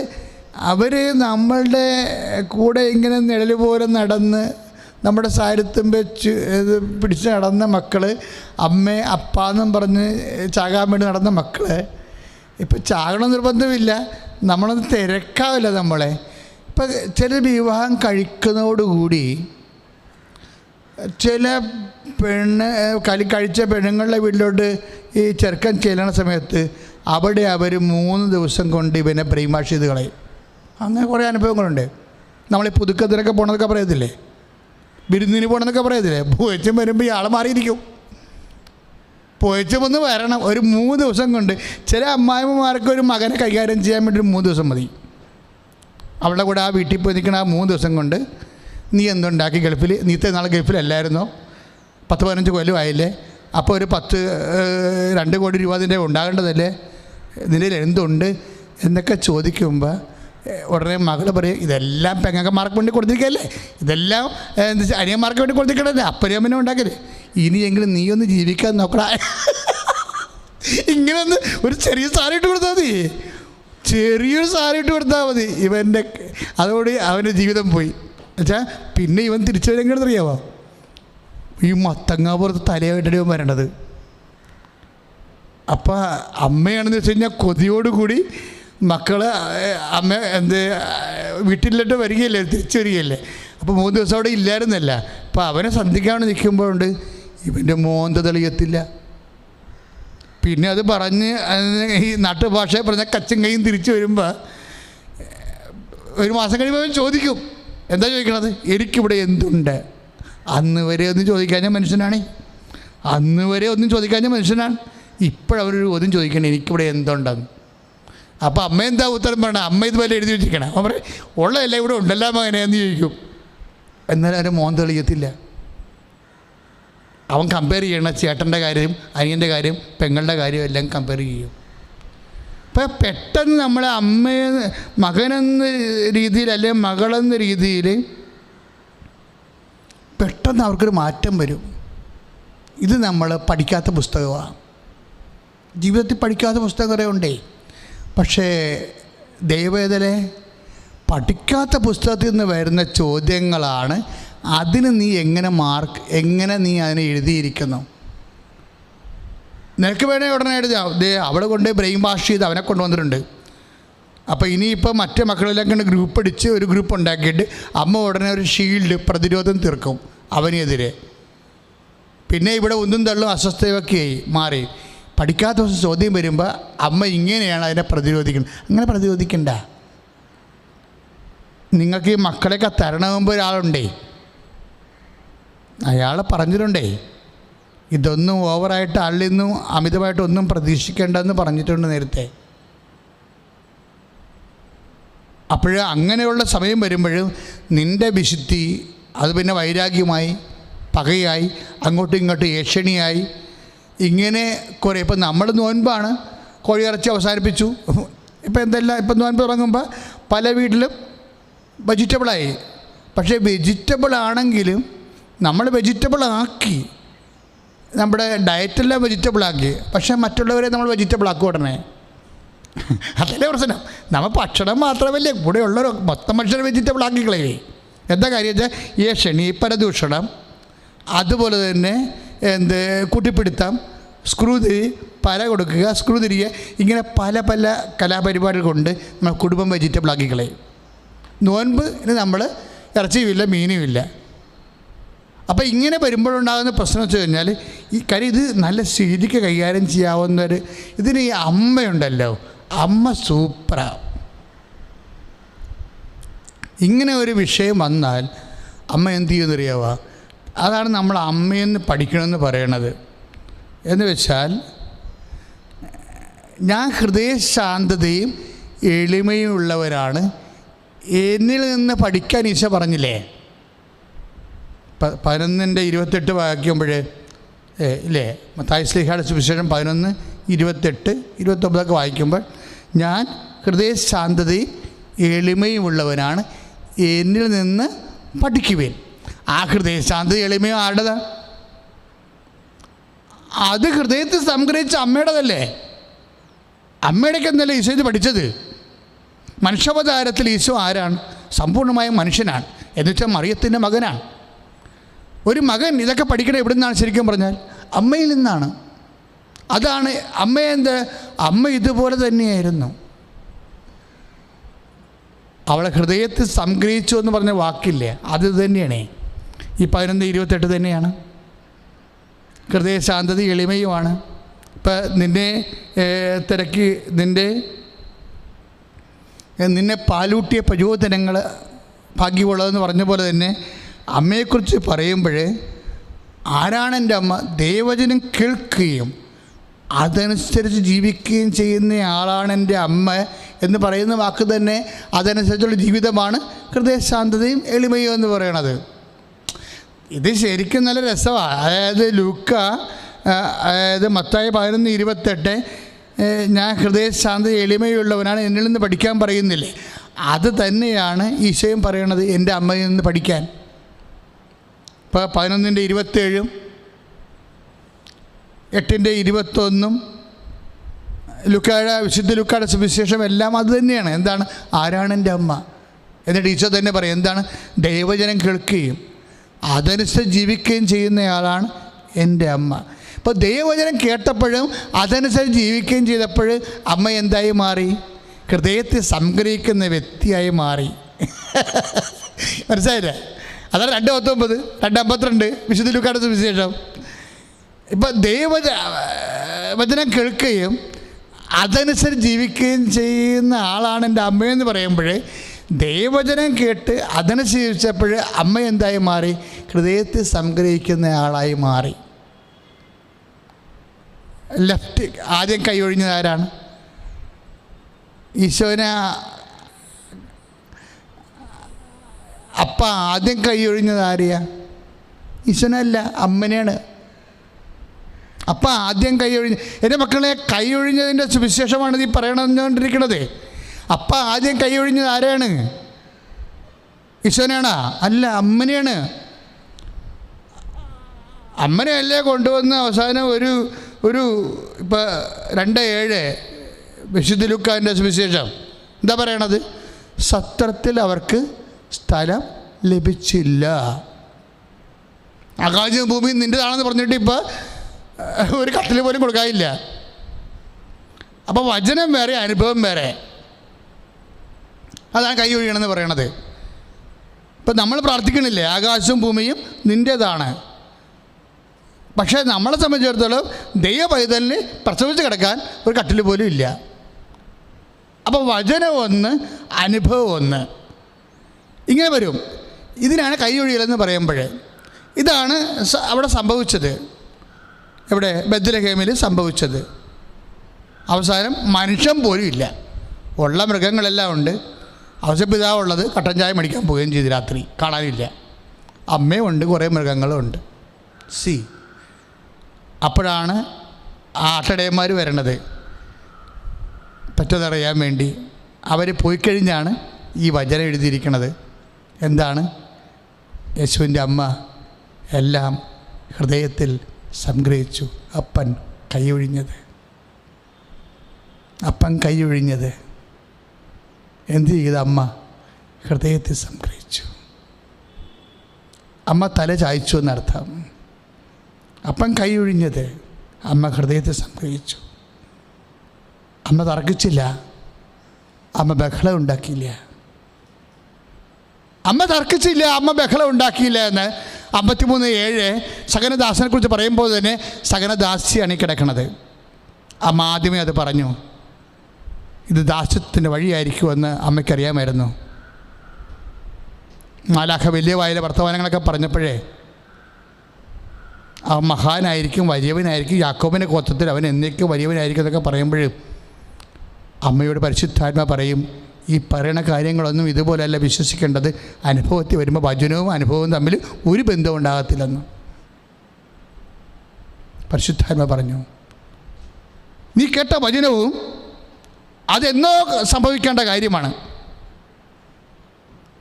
അവർ നമ്മളുടെ കൂടെ ഇങ്ങനെ നിഴൽ പോലെ നടന്ന് നമ്മുടെ സാരിത്വം വെച്ച് പിടിച്ച് നടന്ന മക്കൾ, അമ്മേ അപ്പാന്നും പറഞ്ഞ് ചാകാൻ വേണ്ടി നടന്ന മക്കൾ ഇപ്പം ചാകണം നിർബന്ധമില്ല, നമ്മളൊന്ന് തിരക്കാവില്ല നമ്മളെ. ഇപ്പം ചില വിവാഹം കഴിക്കുന്നതോടുകൂടി ചില കഴിച്ച പെണ്ണുങ്ങളുടെ വീട്ടിലോട്ട് ഈ ചെറുക്കൻ ചെല്ലണ സമയത്ത് അവിടെ അവർ 3 ദിവസം കൊണ്ട് ഇവനെ ബ്രെയിൻവാഷ് ചെയ്ത് കളയും. അങ്ങനെ കുറേ അനുഭവങ്ങളുണ്ട്. നമ്മളീ പുതുക്കത്തിനൊക്കെ പോകണമെന്നൊക്കെ പറയത്തില്ലേ, വിരുന്നിന് പോകണമെന്നൊക്കെ പറയത്തില്ലേ. പോയച്ചും വരുമ്പോൾ ഇയാൾ മാറിയിരിക്കും. പോയച്ചും ഒന്ന് വരണം. ഒരു 3 ദിവസം കൊണ്ട് ചില അമ്മായിമ്മമാർക്ക് ഒരു മകനെ കൈകാര്യം ചെയ്യാൻ വേണ്ടി 3 ദിവസം മതി. അവളുടെ കൂടെ ആ വീട്ടിൽ പോയി നിൽക്കണ ആ 3 ദിവസം കൊണ്ട് നീ എന്തുണ്ടാക്കി ഗൾഫിൽ? നീ ഇത്ര നാൾ ഗൾഫിലല്ലായിരുന്നോ? 10-15 കൊല്ലം ആയില്ലേ? അപ്പോൾ ഒരു 2 കോടി രൂപ നിൻ്റെ ഉണ്ടാകേണ്ടതല്ലേ? നിൻ്റെ എന്തുണ്ട് എന്നൊക്കെ ചോദിക്കുമ്പോൾ ഉടനെ മകൾ പറയും, ഇതെല്ലാം പെങ്ങന്മാർക്ക് വേണ്ടി കൊടുത്തിരിക്കല്ലേ, ഇതെല്ലാം അനിയന്മാർക്ക് വേണ്ടി കൊടുത്തിരിക്കണല്ലേ, അപ്പനും അമ്മനും ഉണ്ടാക്കല്ലേ, ഇനിയെങ്കിലും നീ ഒന്ന് ജീവിക്കാൻ നോക്കടാ. ഇങ്ങനെ ഒന്ന് ഒരു ചെറിയ സാരി ഇട്ട് കൊടുത്താൽ മതി, ചെറിയൊരു സാരി ഇട്ട് കൊടുത്താൽ മതി. ഇവൻ്റെ അതോടെ അവൻ്റെ ജീവിതം പോയി. എന്നുവെച്ചാൽ പിന്നെ ഇവൻ തിരിച്ചു വരെങ്കിലും അറിയാമോ? ഈ മത്തങ്ങാപുറത്ത് തലയായിട്ടാണ് ഇവൻ വരേണ്ടത്. അപ്പം അമ്മയാണെന്ന് വെച്ച് കഴിഞ്ഞാൽ കൊതിയോടുകൂടി മക്കൾ അമ്മ വീട്ടിലിട്ട് വരികയല്ലേ, തിരിച്ചു വരികയല്ലേ. അപ്പോൾ 3 ദിവസം അവിടെ ഇല്ലായിരുന്നല്ല. അപ്പോൾ അവനെ സന്ധിക്കാണ്ട് നിൽക്കുമ്പോഴുണ്ട് ഇവൻ്റെ മോന്ത തെളിയത്തില്ല. പിന്നെ അത് പറഞ്ഞ് ഈ നാട്ടുഭാഷയെ പറഞ്ഞ കച്ചും കൈയും തിരിച്ചു വരുമ്പോൾ ഒരു മാസം കഴിയുമ്പോൾ ചോദിക്കും. എന്താ ചോദിക്കണത്? എനിക്കിവിടെ എന്തുണ്ട്? അന്ന് വരെ ഒന്നും ചോദിക്കാഞ്ഞ മനുഷ്യനാണ്. അന്ന് വരെ ഒന്നും ചോദിക്കാഞ്ഞ മനുഷ്യനാണ്. ഇപ്പോഴവരൊരു ചോദ്യം ചോദിക്കണം, എനിക്കിവിടെ എന്തുണ്ടെന്ന്. അപ്പോൾ അമ്മ എന്താ ഉത്തരം പറയണം? അമ്മ ഇതുപോലെ എഴുതി വെച്ചിരിക്കണം. അവൻ പറയും ഉള്ളതല്ല ഇവിടെ ഉണ്ടല്ലോ മകനെ എന്ന് ചോദിക്കും. എന്നാലും അവൻ്റെ മോൻ തെളിയത്തില്ല. അവൻ കമ്പയർ ചെയ്യണ ചേട്ടൻ്റെ കാര്യം, അനിയൻ്റെ കാര്യം, പെങ്ങളുടെ കാര്യം എല്ലാം കമ്പയർ ചെയ്യും. അപ്പോൾ പെട്ടെന്ന് നമ്മളെ അമ്മയെ മകനെന്ന രീതിയിൽ അല്ലെങ്കിൽ മകളെന്ന രീതിയിൽ പെട്ടെന്ന് അവർക്കൊരു മാറ്റം വരും. ഇത് നമ്മൾ പഠിക്കാത്ത പുസ്തകമാണ്. ജീവിതത്തിൽ പഠിക്കാത്ത പുസ്തകം കുറേ ഉണ്ടേ. പക്ഷേ ദൈവവേദനെ പഠിക്കാത്ത പുസ്തകത്തിൽ നിന്ന് വരുന്ന ചോദ്യങ്ങളാണ്. അതിന് നീ എങ്ങനെ നീ അതിനെ എഴുതിയിരിക്കുന്നു? നിനക്ക് വേണേൽ ഉടനെ എഴുതാം, അവിടെ കൊണ്ട് ബ്രെയിൻ വാഷ് ചെയ്ത് അവനെ കൊണ്ടുവന്നിട്ടുണ്ട്. അപ്പോൾ ഇനിയിപ്പോൾ മറ്റേ മക്കളെല്ലാം കണ്ട് ഗ്രൂപ്പ് അടിച്ച് ഒരു ഗ്രൂപ്പ് ഉണ്ടാക്കിയിട്ട് അമ്മ ഉടനെ ഒരു ഷീൽഡ് പ്രതിരോധം തീർക്കും അവനെതിരെ. പിന്നെ ഇവിടെ ഒന്നും തള്ളും അസ്വസ്ഥയൊക്കെ മാറി. പഠിക്കാത്ത ദിവസം ചോദ്യം വരുമ്പോൾ അമ്മ ഇങ്ങനെയാണ് അതിനെ പ്രതിരോധിക്കുന്നത്. അങ്ങനെ പ്രതിരോധിക്കണ്ട. നിങ്ങൾക്ക് ഈ മക്കളെയൊക്കെ തരണമെമ്പോൾ ഒരാളുണ്ടേ, അയാൾ പറഞ്ഞിട്ടുണ്ടേ ഇതൊന്നും ഓവറായിട്ട് ആളിൽ നിന്നും അമിതമായിട്ടൊന്നും പ്രതീക്ഷിക്കേണ്ടെന്ന് പറഞ്ഞിട്ടുണ്ട് നേരത്തെ. അപ്പോൾ അങ്ങനെയുള്ള സമയം വരുമ്പോഴും നിൻ്റെ വിശുദ്ധി അത് പിന്നെ വൈരാഗ്യമായി, പകയായി, അങ്ങോട്ടും ഇങ്ങോട്ടും ഏഷണിയായി, ഇങ്ങനെ കുറേ. ഇപ്പം നമ്മൾ നോൻപാണ്, കോഴിയിറച്ചി അവസാനിപ്പിച്ചു. ഇപ്പം എന്തെല്ലാം ഇപ്പം നോൻപ് തുടങ്ങുമ്പോൾ പല വീട്ടിലും വെജിറ്റബിളായി. പക്ഷേ വെജിറ്റബിളാണെങ്കിലും നമ്മൾ വെജിറ്റബിളാക്കി, നമ്മുടെ ഡയറ്റെല്ലാം വെജിറ്റബിളാക്കി. പക്ഷേ മറ്റുള്ളവരെ നമ്മൾ വെജിറ്റബിളാക്കും ഉടനെ. അതല്ലേ പ്രശ്നം. നമ്മൾ ഭക്ഷണം മാത്രമല്ലേ, കൂടെ ഉള്ളവർ മൊത്തം മനുഷ്യരെ വെജിറ്റബിളാക്കി കളയേ. എന്താ കാര്യം വെച്ചാൽ ഈ ക്ഷണി, പരദൂഷണം, അതുപോലെ തന്നെ കൂട്ടിപ്പിടുത്തം, സ്ക്രൂ കൊടുക്കുക, സ്ക്രൂ തിരിയുക, ഇങ്ങനെ പല പല കലാപരിപാടികൾ കൊണ്ട് നമ്മൾ കുടുംബം വെജിറ്റബിളാക്കി കളയും. നോൻപിന് നമ്മൾ ഇറച്ചിയുമില്ല, മീനുമില്ല. അപ്പോൾ ഇങ്ങനെ വരുമ്പോഴുണ്ടാകുന്ന പ്രശ്നം വെച്ച് കഴിഞ്ഞാൽ ഈ കാര്യം ഇത് നല്ല ശരിക്ക് കൈകാര്യം ചെയ്യാവുന്നൊരു ഇതിന് ഈ അമ്മയുണ്ടല്ലോ, അമ്മ സൂപ്പറാണ്. ഇങ്ങനെ ഒരു വിഷയം വന്നാൽ അമ്മ എന്ത് ചെയ്യുമെന്നറിയാവുക? അതാണ് നമ്മൾ അമ്മയെന്ന് പഠിക്കണമെന്ന് പറയണത്. എന്ന് വെച്ചാൽ ഞാൻ ഹൃദയശാന്തതയും എളിമയും ഉള്ളവരാണ്, എന്നിൽ നിന്ന് പഠിക്കാൻ ഈശോ പറഞ്ഞില്ലേ? 11:28 വായിക്കുമ്പോൾ ഇല്ലേ, മത്തായി ശ്ലീഹായുടെ സുവിശേഷം 11:28-29 വായിക്കുമ്പോൾ ഞാൻ ഹൃദയശാന്തതയും എളിമയും ഉള്ളവനാണ്, എന്നിൽ നിന്ന് പഠിക്കുവേൻ. ആ ഹൃദയശാന്തത എളിമയും ആരുടേതാണ്? അത് ഹൃദയത്തിൽ സംഗ്രഹിച്ച അമ്മയുടേതല്ലേ. അമ്മയുടെയൊക്കെ എന്നല്ലേ ഈശോ ഇത് പഠിച്ചത്? മനുഷ്യാവതാരത്തിൽ ഈശോ ആരാണ്? സമ്പൂർണ്ണമായ മനുഷ്യനാണ്. എന്നുവെച്ചാൽ മറിയത്തിൻ്റെ മകനാണ്. ഒരു മകൻ ഇതൊക്കെ പഠിക്കണത് എവിടെ നിന്നാണ്? ശരിക്കും പറഞ്ഞാൽ അമ്മയിൽ നിന്നാണ്. അതാണ് അമ്മ ഇതുപോലെ തന്നെയായിരുന്നു. അവളെ ഹൃദയത്തിൽ സംഗ്രഹിച്ചു എന്ന് പറഞ്ഞ വാക്കില്ലേ, അത് തന്നെയാണ് ഈ 11:28 തന്നെയാണ്. ഹൃദയശാന്തത എളിമയുമാണ്. ഇപ്പം നിന്നെ തിരക്കി നിന്നെ പാലൂട്ടിയ പ്രചോദനങ്ങൾ ഭാഗ്യമുള്ളതെന്ന് പറഞ്ഞ പോലെ തന്നെ അമ്മയെക്കുറിച്ച് പറയുമ്പോൾ ആരാണ് എൻ്റെ അമ്മ? ദൈവവചനം കേൾക്കുകയും അതനുസരിച്ച് ജീവിക്കുകയും ചെയ്യുന്ന ആളാണ് എൻ്റെ അമ്മ എന്ന് പറയുന്ന വാക്ക് തന്നെ അതനുസരിച്ചുള്ള ജീവിതമാണ് ഹൃദയശാന്തതയും എളിമയും എന്ന് പറയണത്. ഇത് ശരിക്കും നല്ല രസമാണ്. അതായത് മത്തായി 11:28 ഞാൻ ഹൃദയശാന്തത എളിമയുള്ളവനാണ്, എന്നിൽ നിന്ന് പഠിക്കാൻ പറയുന്നില്ലേ? അത് തന്നെയാണ് ഈശോയും പറയണത്, എൻ്റെ അമ്മയിൽ നിന്ന് പഠിക്കാൻ. ഇപ്പോൾ 11:27, 8:21 വിശുദ്ധ ലുക്കായുടെ സുവിശേഷം എല്ലാം അത് തന്നെയാണ്. എന്താണ്? ആരാണ് എൻ്റെ അമ്മ? എന്നിട്ട് ഈശോ തന്നെ പറയും എന്താണ്? ദൈവവചനം കേൾക്കുകയും അതനുസരിച്ച് ജീവിക്കുകയും ചെയ്യുന്നയാളാണ് എൻ്റെ അമ്മ. ഇപ്പോൾ ദൈവവചനം കേട്ടപ്പോഴും അതനുസരിച്ച് ജീവിക്കുകയും ചെയ്തപ്പോൾ അമ്മ എന്തായി മാറി? ഹൃദയത്തെ സംഗ്രഹിക്കുന്ന വ്യക്തിയായി മാറി. മനസ്സിലായില്ലേ? അതാണ് 2:19, 2:52 വിശുദ്ധ ലുക്കായുടെ സുവിശേഷം. ഇപ്പം ദൈവവചനം കേൾക്കുകയും അതനുസരിച്ച് ജീവിക്കുകയും ചെയ്യുന്ന ആളാണ് എൻ്റെ അമ്മയെന്ന് പറയുമ്പോൾ ദൈവവചനം കേട്ട് അതനുസരിച്ചപ്പോൾ അമ്മ എന്തായി മാറി? ഹൃദയത്തിൽ സംഗ്രഹിക്കുന്ന ആളായി മാറി. ലെഫ്റ്റ് ആദ്യം കൈ ഒഴിഞ്ഞത് ആരാണ്? ഈശോനെ അപ്പ ആദ്യം കൈ ഒഴിഞ്ഞത് ആരെയാ? ഈശോനല്ല, അമ്മനെയാണ്. അപ്പം ആദ്യം കൈ ഒഴിഞ്ഞ്, എൻ്റെ മക്കളെ, കൈ ഒഴിഞ്ഞതിൻ്റെ സുവിശേഷമാണ് നീ പറയണമെന്നുകൊണ്ടിരിക്കണത്. അപ്പം ആദ്യം കൈ ഒഴിഞ്ഞത് ആരെയാണ്? ഈശോനാണോ? അല്ല, അമ്മനെയാണ്. അമ്മനെയല്ലേ കൊണ്ടുവന്ന് അവസാനം ഒരു ഇപ്പോൾ 2:7 വിശുദ്ധ ലൂക്കാൻ്റെ സുവിശേഷം എന്താ പറയണത്? സത്രത്തിൽ അവർക്ക് സ്ഥലം ലഭിച്ചില്ല. ആകാശവും ഭൂമിയും നിൻ്റെതാണെന്ന് പറഞ്ഞിട്ട് ഇപ്പോൾ ഒരു കട്ടിൽ പോലും കൊടുക്കാനില്ല. അപ്പോൾ വചനം വേറെ, അനുഭവം വേറെ. അതാണ് കൈ ഒഴിയണമെന്ന് പറയണത്. ഇപ്പം നമ്മൾ പ്രാർത്ഥിക്കണില്ലേ, ആകാശവും ഭൂമിയും നിൻ്റേതാണ്. പക്ഷേ നമ്മളെ സംബന്ധിച്ചിടത്തോളം ദൈവ പൈതലിന് പ്രസവിച്ച് കിടക്കാൻ ഒരു കട്ടിൽ പോലും ഇല്ല. അപ്പോൾ വചനം ഒന്ന്, അനുഭവം ഒന്ന്, ഇങ്ങനെ വരും. ഇതിനാണ് കൈ ഒഴിയലെന്ന് പറയുമ്പോൾ. ഇതാണ് അവിടെ സംഭവിച്ചത്. എവിടെ? ബെത്ലഹേമിൽ സംഭവിച്ചത്. അവസാനം മനുഷ്യൻ പോലും ഇല്ല, ഉള്ള മൃഗങ്ങളെല്ലാം ഉണ്ട്. അവശപിതാവുള്ളത് കട്ടൻ ചായ മേടിക്കാൻ പോവുകയും ചെയ്തു, രാത്രി കാണാനില്ല. അമ്മയും ഉണ്ട്, കുറേ മൃഗങ്ങളും ഉണ്ട്. അപ്പോഴാണ് ആട്ടടയന്മാർ വരണത് പറ്റതറിയാൻ വേണ്ടി. അവർ പോയി കഴിഞ്ഞാണ് ഈ വചനം എഴുതിയിരിക്കുന്നത്. എന്താണ്? യേശുവിൻ്റെ അമ്മ എല്ലാം ഹൃദയത്തിൽ സംഗ്രഹിച്ചു. അപ്പൻ കൈയൊഴിഞ്ഞത്, അപ്പൻ കൈയൊഴിഞ്ഞത് എന്ത് ചെയ്ത്? അമ്മ ഹൃദയത്തിൽ സംഗ്രഹിച്ചു. അമ്മ തല ചായ്ച്ചു എന്നർത്ഥം. അപ്പൻ കൈയൊഴിഞ്ഞത്, അമ്മ ഹൃദയത്തിൽ സംഗ്രഹിച്ചു. അമ്മ തർക്കിച്ചില്ല, അമ്മ ബഹളം ഉണ്ടാക്കിയില്ല. അമ്മ തർക്കിച്ചില്ല, അമ്മ ബഹളം ഉണ്ടാക്കിയില്ല എന്ന് 53:7 സകനദാസനെ കുറിച്ച് പറയുമ്പോൾ തന്നെ സകനദാസിയാണ് ഈ കിടക്കുന്നത്. അമ്മ ആദ്യമേ അത് പറഞ്ഞു. ഇത് ദാസ്യത്തിൻ്റെ വഴിയായിരിക്കുമെന്ന് അമ്മയ്ക്കറിയാമായിരുന്നു. മാലാഖ വലിയ വായിലെ വർത്തമാനങ്ങളൊക്കെ പറഞ്ഞപ്പോഴേ അവൻ മഹാനായിരിക്കും, വലിയവനായിരിക്കും, യാക്കോബിൻ്റെ ഗോത്രത്തിൽ അവൻ എന്നേക്കും വലിയവനായിരിക്കും എന്നൊക്കെ പറയുമ്പോഴും അമ്മയോട് പരിശുദ്ധാത്മ പറയും, ഈ പറയുന്ന കാര്യങ്ങളൊന്നും ഇതുപോലെയല്ല വിശ്വസിക്കേണ്ടത്. അനുഭവത്തിൽ വരുമ്പോൾ വചനവും അനുഭവവും തമ്മിൽ ഒരു ബന്ധവും ഉണ്ടാകത്തില്ലെന്ന് പരിശുദ്ധാത്മ പറഞ്ഞു. നീ കേട്ട വചനവും അതെന്നോ സംഭവിക്കേണ്ട കാര്യമാണ്.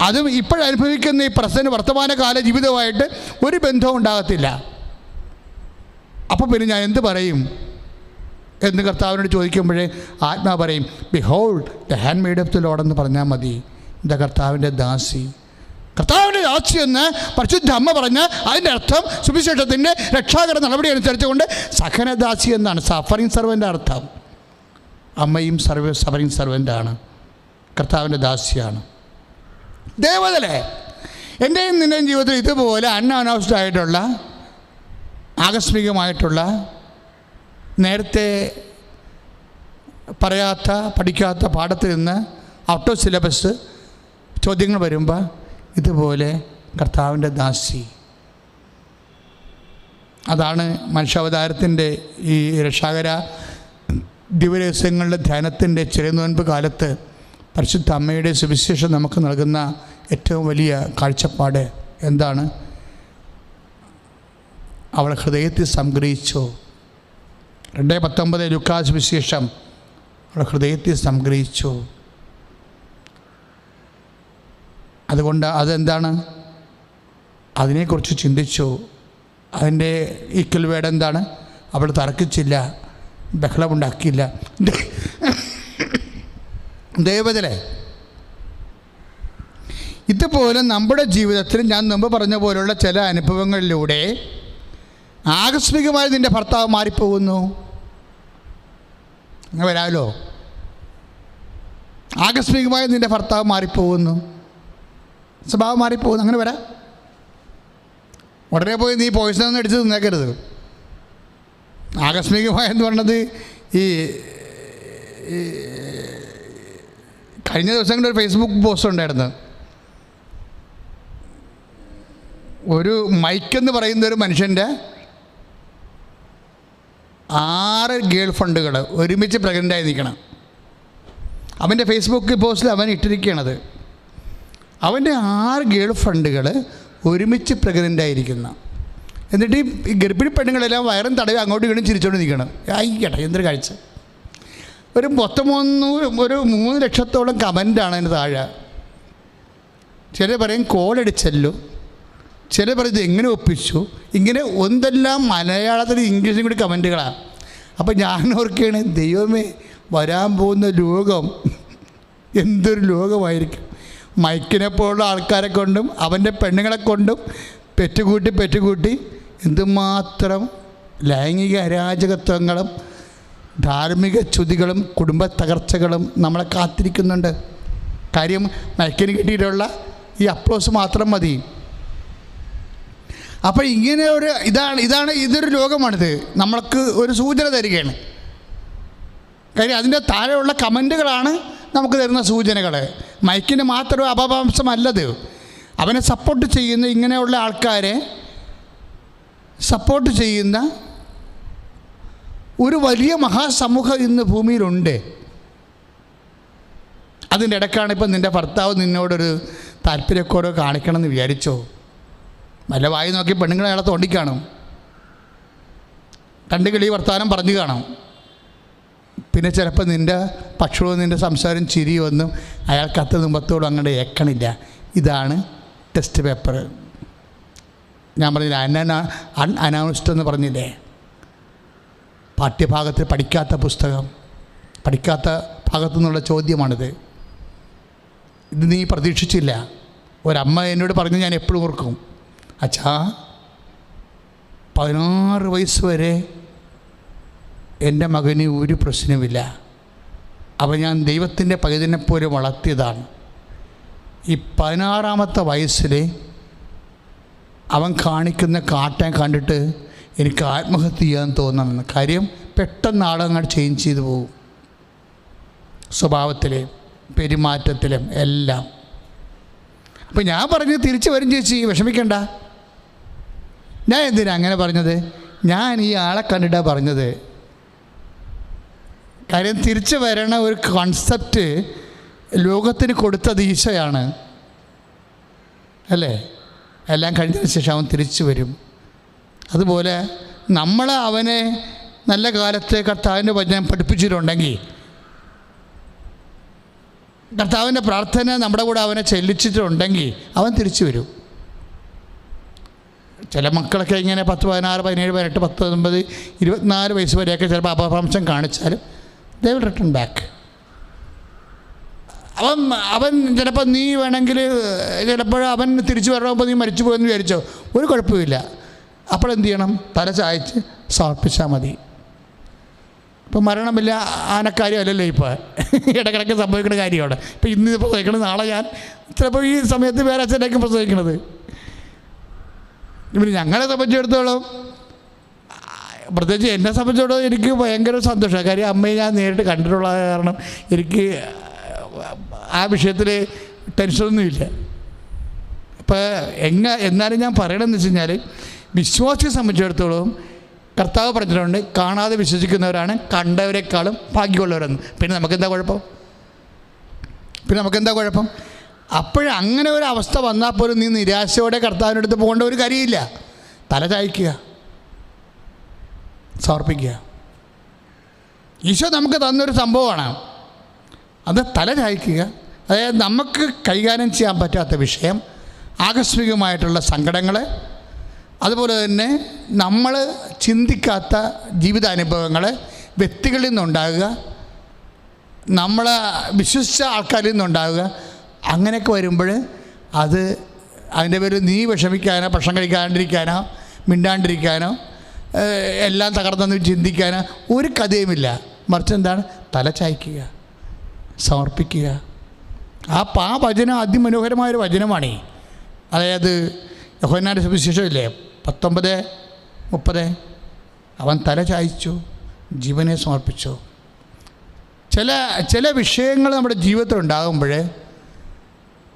അതും ഇപ്പോഴനുഭവിക്കുന്ന ഈ വർത്തമാനകാല ജീവിതവുമായിട്ട് ഒരു ബന്ധവും ഉണ്ടാകത്തില്ല. അപ്പോൾ പിന്നെ ഞാൻ എന്ത് പറയും എന്ന് കർത്താവിനോട് ചോദിക്കുമ്പോഴേ ആത്മാ പറയും, behold the hand made of the Lord എന്ന് പറഞ്ഞാൽ മതി. എന്താ? കർത്താവിൻ്റെ ദാസി. കർത്താവിൻ്റെ ദാസി എന്ന് പരിശുദ്ധ അമ്മ പറഞ്ഞ് അതിൻ്റെ അർത്ഥം സുവിശേഷത്തിൻ്റെ രക്ഷാകര നടപടി അനുസരിച്ചുകൊണ്ട് സഹനദാസി എന്നാണ്, സഫറിങ് സർവൻ്റെ അർത്ഥം. അമ്മയും സഫറിങ് സർവൻ്റാണ്, കർത്താവിൻ്റെ ദാസിയാണ്. ദേവതലേ, എൻ്റെയും നിൻ്റെയും ജീവിതത്തിൽ ഇതുപോലെ അൺഅനൗൺസ്ഡ് ആയിട്ടുള്ള, ആകസ്മികമായിട്ടുള്ള, നേരത്തെ പറയാത്ത പഠിക്കാത്ത പാഠത്തിൽ നിന്ന് ഔട്ട് ഓഫ് സിലബസ് ചോദ്യങ്ങൾ വരുമ്പോൾ ഇതുപോലെ കർത്താവിൻ്റെ ദാസി. അതാണ് മനുഷ്യാവതാരത്തിൻ്റെ ഈ രക്ഷാകര ദിവരഹസ്യങ്ങളുടെ ധ്യാനത്തിൻ്റെ ചെറിയനോൻപ് കാലത്ത് പരിശുദ്ധ അമ്മയുടെ സുവിശേഷം നമുക്ക് നൽകുന്ന ഏറ്റവും വലിയ കാഴ്ചപ്പാട് എന്താണ്? അവൾ ഹൃദയത്തിൽ സംഗ്രഹിച്ചു. 2:19 ലൂക്കാ സുവിശേഷം. അവൾ ഹൃദയത്തിൽ സംഗ്രഹിച്ചു. അതുകൊണ്ട് അതെന്താണ്? അതിനെക്കുറിച്ച് ചിന്തിച്ചു. അതിൻ്റെ ഈക്വൽ വേർഡ് എന്താണ്? അവൾ തർക്കിച്ചില്ല, ബഹളമുണ്ടാക്കിയില്ല. ദൈവത്തിലെ ഇതുപോലെ നമ്മുടെ ജീവിതത്തിൽ ഞാൻ മുമ്പ് പറഞ്ഞ പോലുള്ള ചില അനുഭവങ്ങളിലൂടെ ആകസ്മികമായി നിൻ്റെ ഭർത്താവ് മാറിപ്പോകുന്നു. അങ്ങനെ വരാമല്ലോ. ആകസ്മികമായി നിൻ്റെ ഭർത്താവ് മാറിപ്പോകുന്നു, സ്വഭാവം മാറിപ്പോകുന്നു. അങ്ങനെ വരാം. ഉടനെ പോയി നീ പോയിസണൊന്നും അടിച്ച് തിന്നേക്കരുത്. ആകസ്മികമായെന്ന് പറഞ്ഞത് ഈ കഴിഞ്ഞ ദിവസങ്ങളിൽ ഒരു ഫേസ്ബുക്ക് പോസ്റ്റ് ഉണ്ടായിരുന്നു. ഒരു മൈക്കെന്ന് പറയുന്ന ഒരു മനുഷ്യൻ്റെ 6 ഗേൾ ഫ്രണ്ടുകൾ ഒരുമിച്ച് പ്രഗ്നൻ്റായി നിൽക്കണം. അവൻ്റെ ഫേസ്ബുക്ക് പോസ്റ്റിൽ അവൻ ഇട്ടിരിക്കുകയാണത്. അവൻ്റെ 6 ഗേൾ ഫ്രണ്ടുകൾ ഒരുമിച്ച് പ്രഗ്നൻ്റായിരിക്കുന്ന, എന്നിട്ട് ഈ ഗർഭിണി പെണ്ണുങ്ങളെല്ലാം വയറും തടവി അങ്ങോട്ടും ഇങ്ങോട്ടും ചിരിച്ചുകൊണ്ട് നിൽക്കണം. ആയിക്കട്ടെ, എന്തൊരു കാഴ്ച! ഒരു മൊത്തം 3 ലക്ഷത്തോളം കമൻ്റാണ് അതിന് താഴെ. ചിലർ പറയും കോളടിച്ചല്ലോ, ചിലർ പറയും ഇത് എങ്ങനെ ഒപ്പിച്ചു, ഇങ്ങനെ എന്തെല്ലാം മലയാളത്തിൽ ഇംഗ്ലീഷും കൂടി കമൻറ്റുകളാണ്. അപ്പോൾ ഞാൻ ഓർക്കുകയാണ്, ദൈവമേ, വരാൻ പോകുന്ന ലോകം എന്തൊരു ലോകമായിരിക്കും. മൈക്കിനെ പോലുള്ള ആൾക്കാരെ കൊണ്ടും അവൻ്റെ പെണ്ണുങ്ങളെ കൊണ്ടും പെറ്റുകൂട്ടി എന്തുമാത്രം ലൈംഗിക അരാജകത്വങ്ങളും ധാർമ്മിക ച്യുതികളും കുടുംബ തകർച്ചകളും നമ്മളെ കാത്തിരിക്കുന്നുണ്ട്. കാര്യം മൈക്കിന് കിട്ടിയിട്ടുള്ള ഈ അപ്ലോസ് മാത്രം മതി. അപ്പോൾ ഇങ്ങനെ ഒരു ഇതൊരു ലോകമാണിത്. നമ്മൾക്ക് ഒരു സൂചന തരികയാണ്. കാര്യം അതിൻ്റെ താഴെയുള്ള കമൻറ്റുകളാണ് നമുക്ക് തരുന്ന സൂചനകൾ. മൈക്കിന് മാത്രം അപവാംശമല്ലത്. അവനെ സപ്പോർട്ട് ചെയ്യുന്ന, ഇങ്ങനെയുള്ള ആൾക്കാരെ സപ്പോർട്ട് ചെയ്യുന്ന ഒരു വലിയ മഹാസമൂഹം ഇന്ന് ഭൂമിയിലുണ്ട്. അതിൻ്റെ ഇടയ്ക്കാണ് ഇപ്പം നിൻ്റെ ഭർത്താവ് നിന്നോടൊരു താല്പര്യക്കോടെ കാണിക്കണമെന്ന് വിചാരിച്ചോ? വല്ല വായി നോക്കി പെണ്ണുങ്ങളെ അയാളെ തോണ്ടിക്കാണും, രണ്ട് കിളി വർത്താനം പറഞ്ഞു കാണും. പിന്നെ ചിലപ്പോൾ നിൻ്റെ പക്ഷവും നിൻ്റെ സംസാരം ചിരിയും ഒന്നും അയാൾക്ക് അത്ര മുമ്പത്തോടും അങ്ങോട്ട് ഏക്കണില്ല. ഇതാണ് ടെസ്റ്റ് പേപ്പർ. ഞാൻ പറഞ്ഞില്ല, അനൗൺസ്ഡ് എന്ന് പറഞ്ഞില്ലേ, പാഠ്യഭാഗത്തിൽ പഠിക്കാത്ത പുസ്തകം, പഠിക്കാത്ത ഭാഗത്തു നിന്നുള്ള ചോദ്യമാണിത്. ഇത് നീ പ്രതീക്ഷിച്ചില്ല. ഒരമ്മ എന്നോട് പറഞ്ഞു, ഞാൻ എപ്പോഴും ഓർക്കും, അച്ഛാ 16 വയസ്സ് വരെ എൻ്റെ മകന് ഒരു പ്രശ്നമില്ല. അപ്പോൾ ഞാൻ ദൈവത്തിൻ്റെ പൈതലിനെപ്പോലെ വളർത്തിയതാണ്. ഈ 16ാമത്തെ വയസ്സിൽ അവൻ കാണിക്കുന്ന കാട്ടം കണ്ടിട്ട് എനിക്ക് ആത്മഹത്യ ചെയ്യാൻ തോന്നണമെന്ന്. കാര്യം പെട്ടെന്ന് ആളങ്ങോട്ട് ചേഞ്ച് ചെയ്തു പോകും, സ്വഭാവത്തിലും പെരുമാറ്റത്തിലും എല്ലാം. അപ്പോൾ ഞാൻ പറഞ്ഞ് തിരിച്ചു വരും ചേച്ചി, വിഷമിക്കണ്ട. ഞാൻ എന്തിനാ അങ്ങനെ പറഞ്ഞത്? ഞാൻ ഈ ആളെ കണ്ടിട്ടാണ് പറഞ്ഞത്. കാര്യം തിരിച്ചു വരണ ഒരു കോൺസെപ്റ്റ് ലോകത്തിന് കൊടുത്തത് ഈശോയാണ്, അല്ലേ? എല്ലാം കഴിഞ്ഞതിന് ശേഷം അവൻ തിരിച്ചു വരും. അതുപോലെ നമ്മൾ അവനെ നല്ല കാലത്തെ കർത്താവിൻ്റെ വചനം പഠിപ്പിച്ചിട്ടുണ്ടെങ്കിൽ, കർത്താവിൻ്റെ പ്രാർത്ഥന നമ്മുടെ കൂടെ അവനെ ചെല്ലിച്ചിട്ടുണ്ടെങ്കിൽ അവൻ തിരിച്ചു വരും. ചില മക്കളൊക്കെ ഇങ്ങനെ 10, 16, 17, 18, 19, 24 വയസ്സ് വരെയൊക്കെ ചിലപ്പോൾ അപഭ്രംശം കാണിച്ചാലും they will return back. അവൻ ചിലപ്പോൾ നീ വേണമെങ്കിൽ ചിലപ്പോൾ അവൻ തിരിച്ചു വരണപ്പോൾ നീ മരിച്ചു പോയെന്ന് വിചാരിച്ചോ, ഒരു കുഴപ്പമില്ല. അപ്പോഴെന്ത് ചെയ്യണം? തല ചായച്ച് സമർപ്പിച്ചാൽ മതി. ഇപ്പം മരണമില്ല ആനക്കാര്യമല്ലല്ലോ ഇപ്പോൾ, ഇടയ്ക്കിടയ്ക്ക് സംഭവിക്കുന്ന കാര്യമാണ്. ഇപ്പം ഇന്ന് പ്രസവിക്കണം, നാളെ ഞാൻ ചിലപ്പോൾ ഈ സമയത്ത് വേറെ അച്ഛനായിരിക്കും പ്രസവിക്കുന്നത്. ഇവർ ഞങ്ങളെ സംബന്ധിച്ചിടത്തോളം, പ്രത്യേകിച്ച് എന്നെ സംബന്ധിച്ചിടത്തോളം എനിക്ക് ഭയങ്കര സന്തോഷമാണ്. കാര്യം അമ്മയെ ഞാൻ നേരിട്ട് കണ്ടിട്ടുള്ള കാരണം എനിക്ക് ആ വിഷയത്തിൽ ടെൻഷനൊന്നുമില്ല. അപ്പോൾ എന്നാലും ഞാൻ പറയണമെന്ന് വെച്ച് കഴിഞ്ഞാൽ, വിശ്വാസിയെ സംബന്ധിച്ചിടത്തോളം കർത്താവ് പറഞ്ഞിട്ടുണ്ട്, കാണാതെ വിശ്വസിക്കുന്നവരാണ് കണ്ടവരെക്കാളും ഭാഗ്യമുള്ളവരെന്ന്. പിന്നെ നമുക്കെന്താ കുഴപ്പം? അപ്പോഴങ്ങനെ ഒരു അവസ്ഥ വന്നാൽ പോലും നീ നിരാശയോടെ കർത്താവിൻ്റെ അടുത്ത് പോകേണ്ട ഒരു കാര്യമില്ല. തല ചായ്ക്കുക, സമർപ്പിക്കുക. ഈശോ നമുക്ക് തന്നൊരു സംഭവമാണ് അത്. തല ചായ്ക്കുക, അതായത് നമുക്ക് കൈകാര്യം ചെയ്യാൻ പറ്റാത്ത വിഷയം, ആകസ്മികമായിട്ടുള്ള സങ്കടങ്ങൾ, അതുപോലെ തന്നെ നമ്മൾ ചിന്തിക്കാത്ത ജീവിതാനുഭവങ്ങൾ വ്യക്തികളിൽ നിന്നുണ്ടാകുക, നമ്മൾ വിശ്വസിച്ച ആൾക്കാരിൽ നിന്നുണ്ടാകുക. അങ്ങനെയൊക്കെ വരുമ്പോൾ അതിൻ്റെ പേര് നീ വിഷമിക്കാനോ, ഭക്ഷണം കഴിക്കാണ്ടിരിക്കാനോ, മിണ്ടാണ്ടിരിക്കാനോ, എല്ലാം തകർന്നെന്ന് ചിന്തിക്കാനോ ഒരു കഥയുമില്ല. മറിച്ച് എന്താണ്? തല ചായ്ക്കുക, സമർപ്പിക്കുക. ആ വചനം അതിമനോഹരമായൊരു വചനമാണ്. അതായത് യോഹന്നാൻ്റെ സുവിശേഷമില്ലേ 19:30, അവൻ തല ചായ്ച്ചു, ജീവനെ സമർപ്പിച്ചു. ചില വിഷയങ്ങൾ നമ്മുടെ ജീവിതത്തിൽ ഉണ്ടാകുമ്പോൾ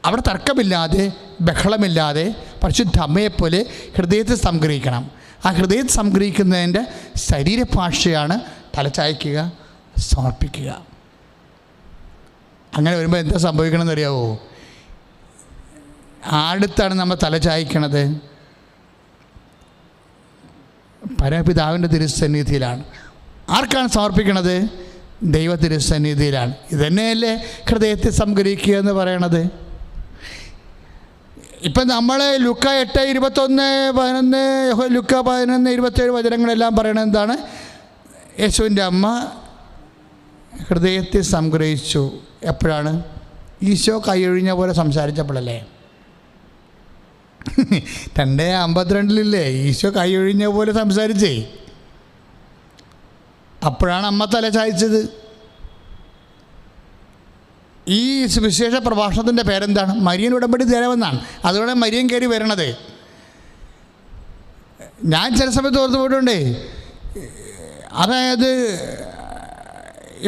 അവിടെ തർക്കമില്ലാതെ ബഹളമില്ലാതെ പരിശുദ്ധ അമ്മയെപ്പോലെ ഹൃദയത്തെ സംഗ്രഹിക്കണം. ആ ഹൃദയത്തെ സംഗ്രഹിക്കുന്നതിൻ്റെ ശരീരഭാഷയാണ് തലചായ്ക്കുക, സമർപ്പിക്കുക. അങ്ങനെ വരുമ്പോൾ എന്താ സംഭവിക്കണമെന്ന് അറിയാവോ? അടുത്താണ് നമ്മൾ തലചായ്ക്കണത്, പരമപിതാവിൻ്റെ തിരുസന്നിധിയിലാണ്. ആർക്കാണ് സമർപ്പിക്കണത്? ദൈവ തിരുസന്നിധിയിലാണ്. ഇതന്നെയല്ലേ ഹൃദയത്തെ സംഗ്രഹിക്കുക എന്ന് പറയണത്. ഇപ്പം നമ്മൾ ലുക്ക 8:21-11, ലുക്ക 11:27 വചനങ്ങളെല്ലാം പറയണത് എന്താണ്? യേശുവിൻ്റെ അമ്മ ഹൃദയത്തെ സംഗ്രഹിച്ചു. എപ്പോഴാണ്? ഈശോ കൈയൊഴിഞ്ഞ പോലെ സംസാരിച്ചപ്പോഴല്ലേ? 2:52 ഈശോ കൈയൊഴിഞ്ഞ പോലെ സംസാരിച്ചേ. അപ്പോഴാണ് അമ്മ തല ചായ്ച്ചത്. ഈ വിശേഷ പ്രഭാഷണത്തിൻ്റെ പേരെന്താണ്? മരിയൻ ഉടമ്പടി ധ്യാനമെന്നാണ്. അതുകൊണ്ട് മരിയൻ കയറി വരണത്. ഞാൻ ചില സമയത്ത് ഓർത്ത് പോയിട്ടുണ്ടേ. അതായത്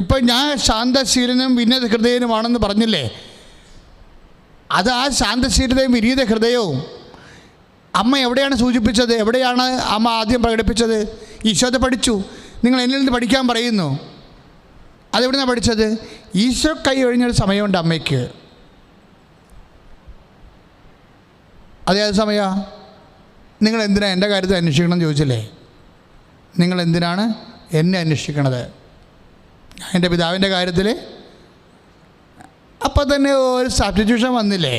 ഇപ്പം ഞാൻ ശാന്തശീലനും വിനീത ഹൃദയനുമാണെന്ന് പറഞ്ഞില്ലേ, അത് ആ ശാന്തശീലതയും വിനീത ഹൃദയവും അമ്മ എവിടെയാണ് സൂചിപ്പിച്ചത്? എവിടെയാണ് അമ്മ ആദ്യം പ്രകടിപ്പിച്ചത്? ഈശോത്തെ പഠിച്ചു. നിങ്ങൾ എന്നിൽ നിന്ന് പഠിക്കാൻ പറയുന്നു. അതെവിടുന്നാണ് പഠിച്ചത്? ഈശോ കൈ ഒഴിഞ്ഞൊരു സമയമുണ്ട് അമ്മയ്ക്ക്. അതേത് സമയമാണ്? നിങ്ങൾ എന്തിനാണ് എൻ്റെ കാര്യത്തിൽ അന്വേഷിക്കണം എന്ന് ചോദിച്ചില്ലേ? നിങ്ങൾ എന്തിനാണ് എന്നെ അന്വേഷിക്കണത്? ഞാൻ എൻ്റെ പിതാവിൻ്റെ കാര്യത്തിൽ. അപ്പം തന്നെ ഒരു സബ്സ്റ്റിറ്റ്യൂഷൻ വന്നില്ലേ?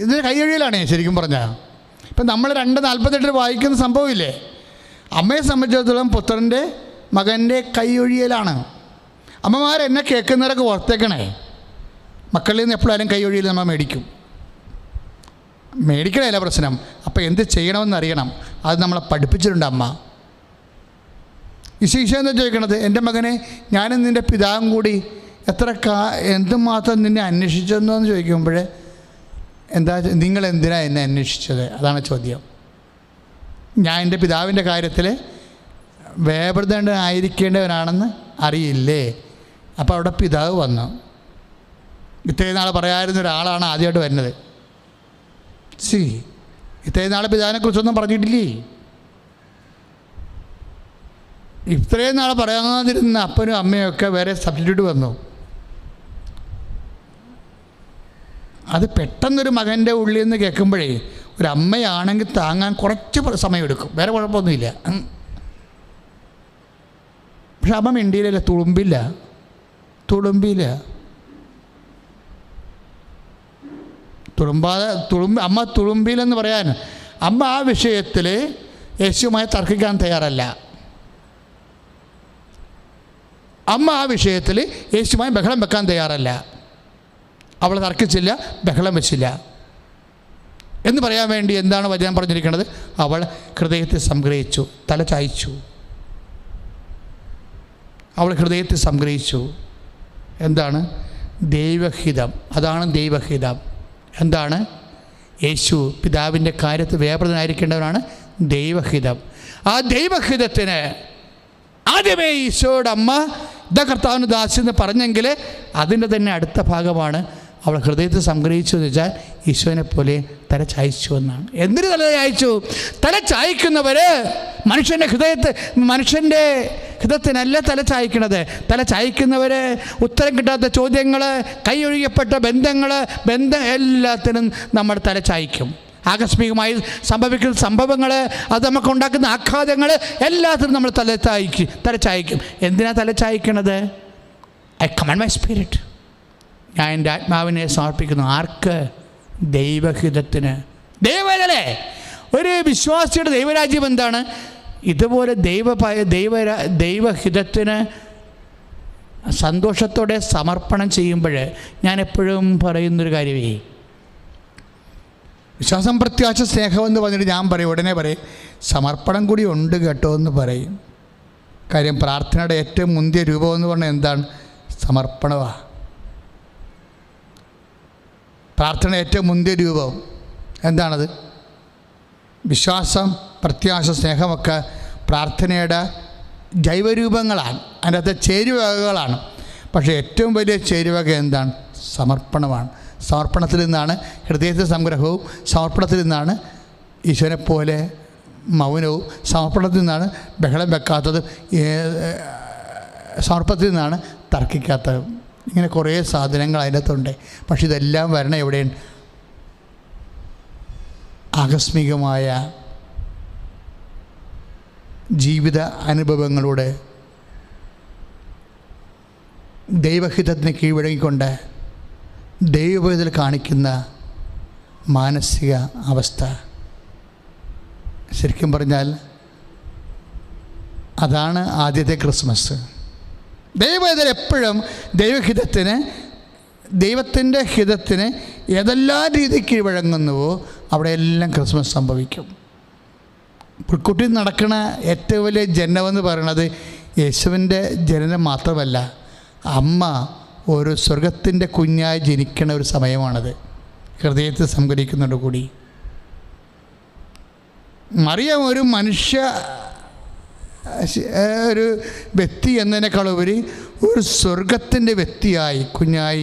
ഇത് കൈയൊഴിയലാണ് ശരിക്കും പറഞ്ഞാൽ. ഇപ്പം നമ്മൾ 2:48 വായിക്കുന്ന സംഭവമില്ലേ? അമ്മയെ സംബന്ധിച്ചിടത്തോളം പുത്രൻ്റെ മകൻ്റെ കൈയൊഴിയലാണ്. അമ്മമാരെന്നെ കേൾക്കുന്നവരൊക്കെ ഓർത്തേക്കണേ. മക്കളിൽ നിന്ന് എപ്പോഴായാലും കൈയൊഴിയൽ നമ്മൾ മേടിക്കണമല്ല പ്രശ്നം. അപ്പോൾ എന്ത് ചെയ്യണമെന്ന് അറിയണം. അത് നമ്മളെ പഠിപ്പിച്ചിട്ടുണ്ട് അമ്മ. ഈശോ എന്താ ചോദിക്കണത്? എൻ്റെ മകനെ, ഞാനും നിൻ്റെ പിതാവും കൂടി എന്തുമാത്രം നിന്നെ അന്വേഷിച്ചെന്നോ എന്ന് ചോദിക്കുമ്പോൾ നിങ്ങൾ എന്തിനാണ് എന്നെ അന്വേഷിച്ചത്? അതാണ് ചോദ്യം. ഞാൻ എൻ്റെ പിതാവിൻ്റെ കാര്യത്തിൽ വേപൃതനായിരിക്കേണ്ടവനാണെന്ന് അറിയില്ലേ? അപ്പോൾ അവിടെ പിതാവ് വന്നു. ഇത്രയും നാൾ പറയാതിരുന്ന ഒരാളാണ് ആദ്യമായിട്ട് വരുന്നത്. ഇത്രയും നാൾ പിതാവിനെക്കുറിച്ചൊന്നും പറഞ്ഞിട്ടില്ലേ? ഇത്രയും നാൾ പറയാതിരുന്ന അപ്പനും അമ്മയൊക്കെ വേറെ സബ്സ്റ്റിറ്റ്യൂട്ട് വന്നു. അത് പെട്ടെന്നൊരു മകൻ്റെ ഉള്ളിൽ നിന്ന് കേൾക്കുമ്പോഴേ ഒരു അമ്മയാണെങ്കിൽ താങ്ങാൻ കുറച്ച് സമയമെടുക്കും. വേറെ കുഴപ്പമൊന്നുമില്ല. പക്ഷെ അമ്മ മിണ്ടിയിലല്ല, തുളുമ്പില്ല. അമ്മ തുളുമ്പിയിലെന്ന് പറയാൻ അമ്മ ആ വിഷയത്തിൽ യേശുവുമായി തർക്കിക്കാൻ തയ്യാറല്ല. അമ്മ ആ വിഷയത്തിൽ യേശുവുമായി ബഹളം വെക്കാൻ തയ്യാറല്ല. അവൾ തർക്കിച്ചില്ല, ബഹളം വെച്ചില്ല. എന്ന് പറയാൻ വേണ്ടി എന്താണ് വചനം പറഞ്ഞിരിക്കുന്നത്? അവൾ ഹൃദയത്തെ സംഗ്രഹിച്ചു, തല ചായ്ച്ചു. അവൾ ഹൃദയത്തെ സംഗ്രഹിച്ചു. എന്താണ്? ദൈവഹിതം. അതാണ് ദൈവഹിതം. എന്താണ്? യേശു പിതാവിൻ്റെ കാര്യത്തിൽ വ്യാപൃതനായിരിക്കേണ്ടവനാണ്. ദൈവഹിതം. ആ ദൈവഹിതത്തിന് ആദ്യമേ ഈശോയുടെ അമ്മ കർത്താവിന് ദാസെന്ന് പറഞ്ഞെങ്കിൽ അതിൻ്റെ തന്നെ അടുത്ത ഭാഗമാണ് അവൾ ഹൃദയത്തെ സംഗ്രഹിച്ചു എന്ന് വെച്ചാൽ ഈശോനെ പോലെ തല ചായ്ച്ചു എന്നാണ്. എന്തിനു തല ചായ്ച്ചു? തല ചായ്ക്കുന്നവർ മനുഷ്യൻ്റെ ഹൃദയത്തിനല്ല തല ചായ്ക്കണത്. തല ചായ്ക്കുന്നവർ ഉത്തരം കിട്ടാത്ത ചോദ്യങ്ങൾ, കൈയൊഴിയപ്പെട്ട ബന്ധം എല്ലാത്തിനും നമ്മൾ തല ചായ്ക്കും. ആകസ്മികമായി സംഭവിക്കുന്ന സംഭവങ്ങൾ, അത് നമുക്കുണ്ടാക്കുന്ന ആഘാതങ്ങൾ എല്ലാത്തിനും നമ്മൾ തല ചായ്ക്കും. എന്തിനാണ് തല ചായ്ക്കണത്? I command my spirit. ഞാൻ എൻ്റെ ആത്മാവിനെ സമർപ്പിക്കുന്നു. ആർക്ക്? ദൈവഹിതത്തിന്. ദൈവരല്ലേ? ഒരു വിശ്വാസിയുടെ ദൈവരാജ്യം എന്താണ്? ഇതുപോലെ ദൈവഹിതത്തിന് സന്തോഷത്തോടെ സമർപ്പണം ചെയ്യുമ്പോൾ ഞാൻ എപ്പോഴും പറയുന്നൊരു കാര്യമേ, വിശ്വാസം, പ്രത്യാശ, സ്നേഹം എന്ന് പറഞ്ഞിട്ട് ഞാൻ പറയും, ഉടനെ പറയും സമർപ്പണം കൂടി ഉണ്ട് കേട്ടോ എന്ന് പറയും. കാര്യം പ്രാർത്ഥനയുടെ ഏറ്റവും മുന്തിയ രൂപം എന്ന് പറഞ്ഞാൽ എന്താണ്? സമർപ്പണമാണ്. പ്രാർത്ഥന ഏറ്റവും മുന്തിയ രൂപം എന്താണത്? വിശ്വാസം, പ്രത്യാശ, സ്നേഹമൊക്കെ പ്രാർത്ഥനയുടെ ജൈവരൂപങ്ങളാണ്, അതിൻ്റെ അകത്തെ ചേരുവകകളാണ്. പക്ഷേ ഏറ്റവും വലിയ ചേരുവക എന്താണ്? സമർപ്പണമാണ്. സമർപ്പണത്തിൽ നിന്നാണ് ഹൃദയത്തെ സംഗ്രഹവും, സമർപ്പണത്തിൽ നിന്നാണ് ഈശോനെ പോലെ മൗനവും, സമർപ്പണത്തിൽ നിന്നാണ് ബഹളം വെക്കാത്തതും, സമർപ്പണത്തിൽ നിന്നാണ് തർക്കിക്കാത്തതും. ഇങ്ങനെ കുറേ സാധനങ്ങൾ അതിനകത്തുണ്ട്. പക്ഷെ ഇതെല്ലാം വരണം എവിടെയാണ്? ആകസ്മികമായ ജീവിത അനുഭവങ്ങളുടെ ദൈവഹിതത്തിന് കീഴ്വഴങ്ങിക്കൊണ്ട് ദൈവത്തിൽ കാണിക്കുന്ന മാനസിക അവസ്ഥ. ശരിക്കും പറഞ്ഞാൽ അതാണ് ആദ്യത്തെ ക്രിസ്മസ്. ദൈവത്തിൽ എപ്പോഴും ദൈവത്തിൻ്റെ ഹിതത്തിന് ഏതെല്ലാം രീതി കീഴ്വഴങ്ങുന്നുവോ അവിടെയെല്ലാം ക്രിസ്മസ് സംഭവിക്കും. പുൽക്കുട്ടി നടക്കുന്ന ഏറ്റവും വലിയ ജനനമെന്ന് പറയുന്നത് യേശുവിൻ്റെ ജനനം മാത്രമല്ല, അമ്മ ഒരു സ്വർഗത്തിൻ്റെ കുഞ്ഞായി ജനിക്കുന്ന ഒരു സമയമാണത്. ഹൃദയത്തിൽ സംഭരിക്കുന്നതോടുകൂടി മറിയം ഒരു ഒരു വ്യക്തി എന്നതിനേക്കാളുപരി ഒരു സ്വർഗത്തിൻ്റെ വ്യക്തിയായി കുഞ്ഞായി